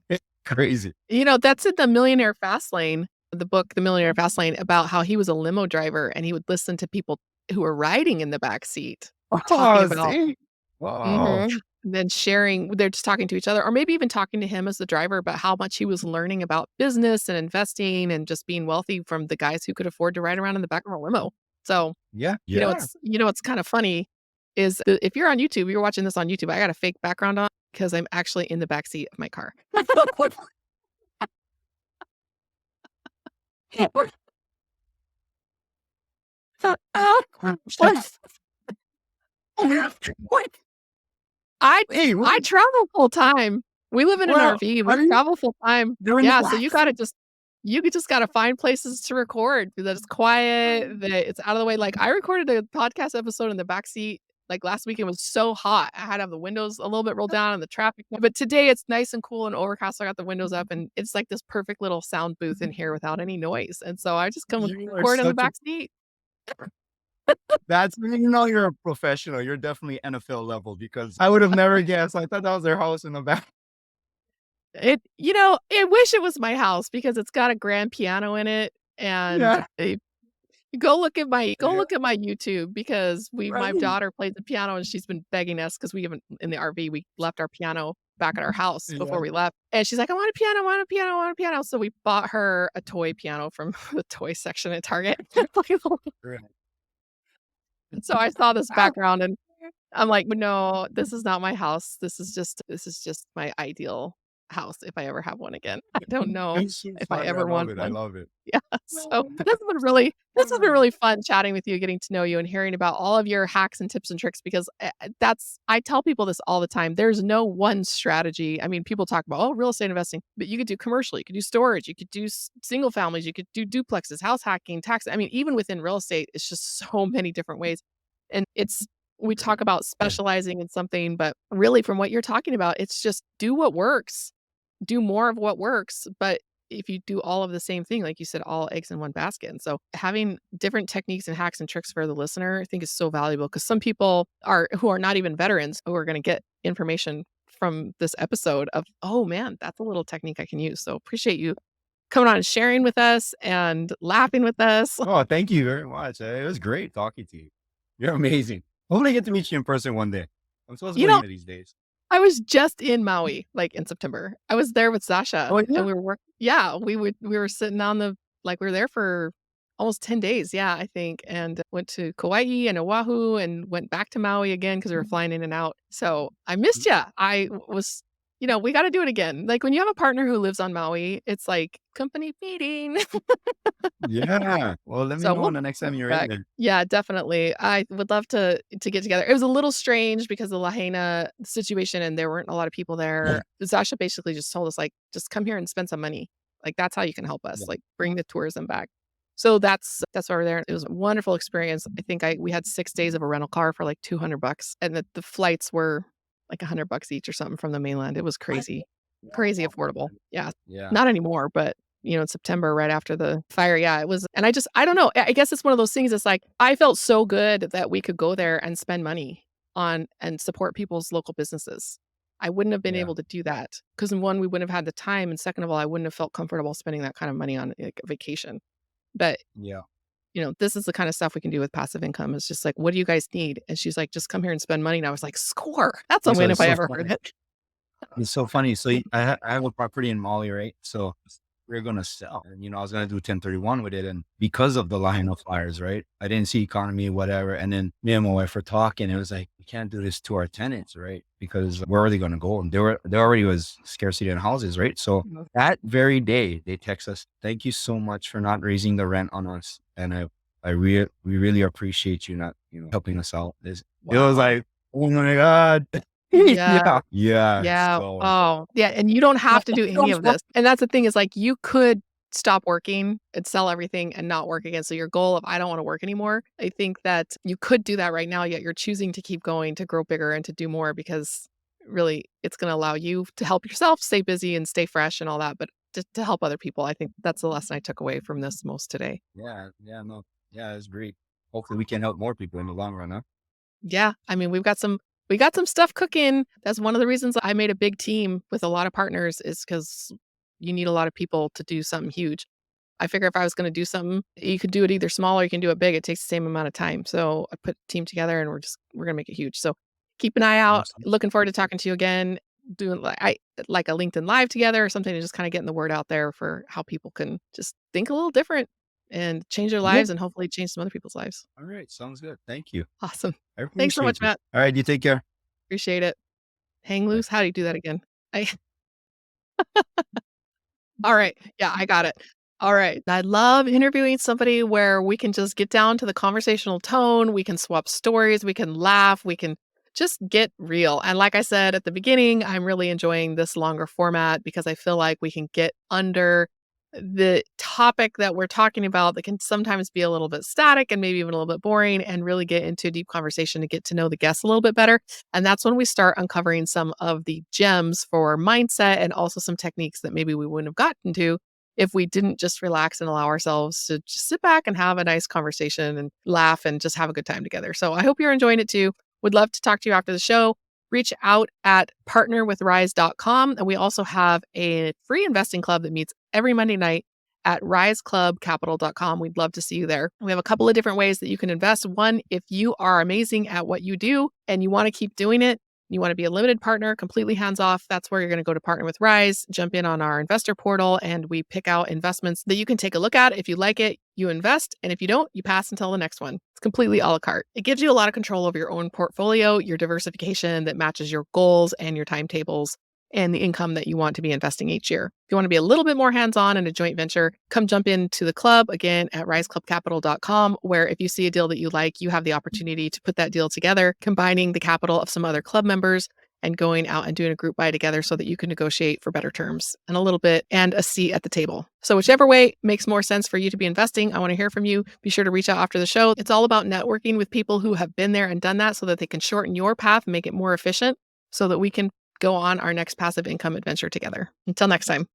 crazy. That's in the Millionaire Fast Lane, the book, The Millionaire Fast Lane, about how he was a limo driver and he would listen to people who were riding in the back seat talking Oh, about see? Wow. mhm, then sharing they're just talking to each other or maybe even talking to him as the driver about how much he was learning about business and investing and just being wealthy from the guys who could afford to ride around in the back of a limo. So, Yeah. Yeah. what's kinda funny is if you're on YouTube, you're watching this on YouTube, I got a fake background on because I'm actually in the back seat of my car. I Hey, I wait, travel full time. We live in an well, RV. how We do you travel full time. they're in the Yeah, so black seat. you could just gotta find places to record that it's quiet, that it's out of the way. Like, I recorded a podcast episode in the back seat, like, last week. It was so hot. I had to have the windows a little bit rolled down and the traffic but today it's nice and cool and overcast. I got the windows up, and it's like this perfect little sound booth in here without any noise, and so I just come You are record in the such a back seat. that's when you're a professional. You're definitely NFL level because I would have never guessed. I thought that was their house in the back. I wish it was my house because it's got a grand piano in it, and Yeah. go Yeah. look at my YouTube because my Right. daughter plays the piano and she's been begging us because we haven't in the RV, we left our piano back at our house before Yeah. we left, and she's like, "I want a piano, I want a piano, I want a piano." So we bought her a toy piano from the toy section at Target. Right. So I saw this Ah, background and I'm like, "No, this is not my house. This is just my ideal house if I ever have one again. I don't know it's so if I funny. I ever love want it. I one." love it. Yeah, so this has been really fun chatting with you, getting to know you, and hearing about all of your hacks and tips and tricks because, that's I tell people this all the time. There's no one strategy. I mean, people talk about, "Oh, real estate investing," but you could do commercial, you could do storage, you could do single families, you could do duplexes, house hacking, tax I mean, even within real estate, it's just so many different ways, and we talk about specializing in something, but really from what you're talking about, it's just do what works. Do more of what works, but if you do all of the same thing, like you said, all eggs in one basket. And so having different techniques and hacks and tricks for the listener, I think is so valuable because some people who are not even veterans who are going to get information from this episode of, oh man, that's a little technique I can use. So appreciate you coming on and sharing with us and laughing with us. Oh, thank you very much. It was great talking to you. You're amazing. Hopefully I get to meet you in person one day. I'm supposed to You go know, these days. I was just in Maui, like, in September. I was there with Sasha, Oh, and yeah? we were sitting on the we were there for almost 10 days, yeah, I think, and went to Kauai and Oahu and went back to Maui again because we were flying in and out. So, I missed ya. We gotta do it again. Like, when you have a partner who lives on Maui, it's like, "Company meeting." Yeah. Well, let me So know we'll the next time you're in back. there. Yeah, definitely. I would love to get together. It was a little strange because of the Lahaina situation and there weren't a lot of people there. Zasha basically just told us, like, "Just come here and spend some money. Like, that's how you can help us, Yeah. like, bring the tourism back." So that's why we're there. It was a wonderful experience. I think we had 6 days of a rental car for, like, $200 and the flights were, like, $100 each or something from the mainland. It was crazy, crazy Wow. affordable. Yeah. Yeah. Not anymore, but in September right after the fire, yeah, it was and I don't know, I guess it's one of those things, it's like, I felt so good that we could go there and spend money. on and support people's local businesses. I wouldn't have been Yeah. able to do that because, one, we wouldn't have had the time, and second of all, I wouldn't have felt comfortable spending that kind of money on, like, a vacation. But, Yeah. this is the kind of stuff we can do with passive income. It's just like, "What do you guys need?" And she's like, "Just come here and spend money." And I was like, "Score! That's a So win it's if I so ever heard funny. it." It's so funny. So I have a property in Mali, right? So we're gonna sell, and I was gonna do 1031 with it, and because of the line of fires, right? I didn't see economy, whatever. And then me and my wife were talking. It was like, we can't do this to our tenants, right? Because where are they gonna go? And there already was scarcity in houses, right? So Mhm. that very day, they text us, "Thank you so much for not raising the rent on us, and we really appreciate you not helping us out." It was Wow. like, oh my god. Yeah. Yeah. Yeah. Yeah. So Oh, yeah, and you don't no, have to do any of this. And that's the thing is, like, you could stop working and sell everything and not work again. So your goal of, "I don't wanna work anymore," I think that you could do that right now, yet you're choosing to keep going, to grow bigger, and to do more because really it's gonna allow you to help yourself stay busy and stay fresh and all that, but to help other people. I think that's the lesson I took away from this most today. yeah, no, yeah, it's great. Hopefully, we can help more people in the long run, huh? Yeah, I mean, we got some stuff cooking. That's one of the reasons I made a big team with a lot of partners is because you need a lot of people to do something huge. I figure if I was gonna do something, you could do it either small or you can do it big. It takes the same amount of time. So I put a team together and we're gonna make it huge. So keep an eye out. Awesome. Looking forward to talking to you again, doing like a LinkedIn live together or something to just kind of getting the word out there for how people can just think a little different and change their Yeah. lives and hopefully change some other people's lives. All right. Sounds good. Thank you. Awesome. I Thanks so much, appreciate you. Matt. All right. You take care. Appreciate it. Hang Bye. loose? How do you do that again? I Alright. Yeah, I got it. Alright. I love interviewing somebody where we can just get down to the conversational tone, we can swap stories, we can laugh, we can just get real, and like I said at the beginning, I'm really enjoying this longer format because I feel like we can get under the topic that we're talking about that can sometimes be a little bit static and maybe even a little bit boring and really get into a deep conversation to get to know the guests a little bit better. And that's when we start uncovering some of the gems for mindset and also some techniques that maybe we wouldn't have gotten to if we didn't just relax and allow ourselves to just sit back and have a nice conversation and laugh and just have a good time together. So I hope you're enjoying it too. Would love to talk to you after the show. Reach out at partnerwithrise.com. And we also have a free investing club that meets every Monday night at riseclubcapital.com. We'd love to see you there. We have a couple of different ways that you can invest. One, if you are amazing at what you do and you want to keep doing it, you want to be a limited partner, completely hands off, that's where you're going to go to Partner with Rise, jump in on our investor portal, and we pick out investments that you can take a look at. If you like it, you invest. And if you don't, you pass until the next one. It's completely a la carte. It gives you a lot of control over your own portfolio, your diversification that matches your goals and your timetables and the income that you want to be investing each year. If you want to be a little bit more hands-on in a joint venture, come jump into the club again at riseclubcapital.com, where if you see a deal that you like, you have the opportunity to put that deal together, combining the capital of some other club members and going out and doing a group buy together so that you can negotiate for better terms and a little bit and a seat at the table. So whichever way makes more sense for you to be investing, I want to hear from you. Be sure to reach out after the show. It's all about networking with people who have been there and done that so that they can shorten your path and make it more efficient so that we can go on our next passive income adventure together. Until next time.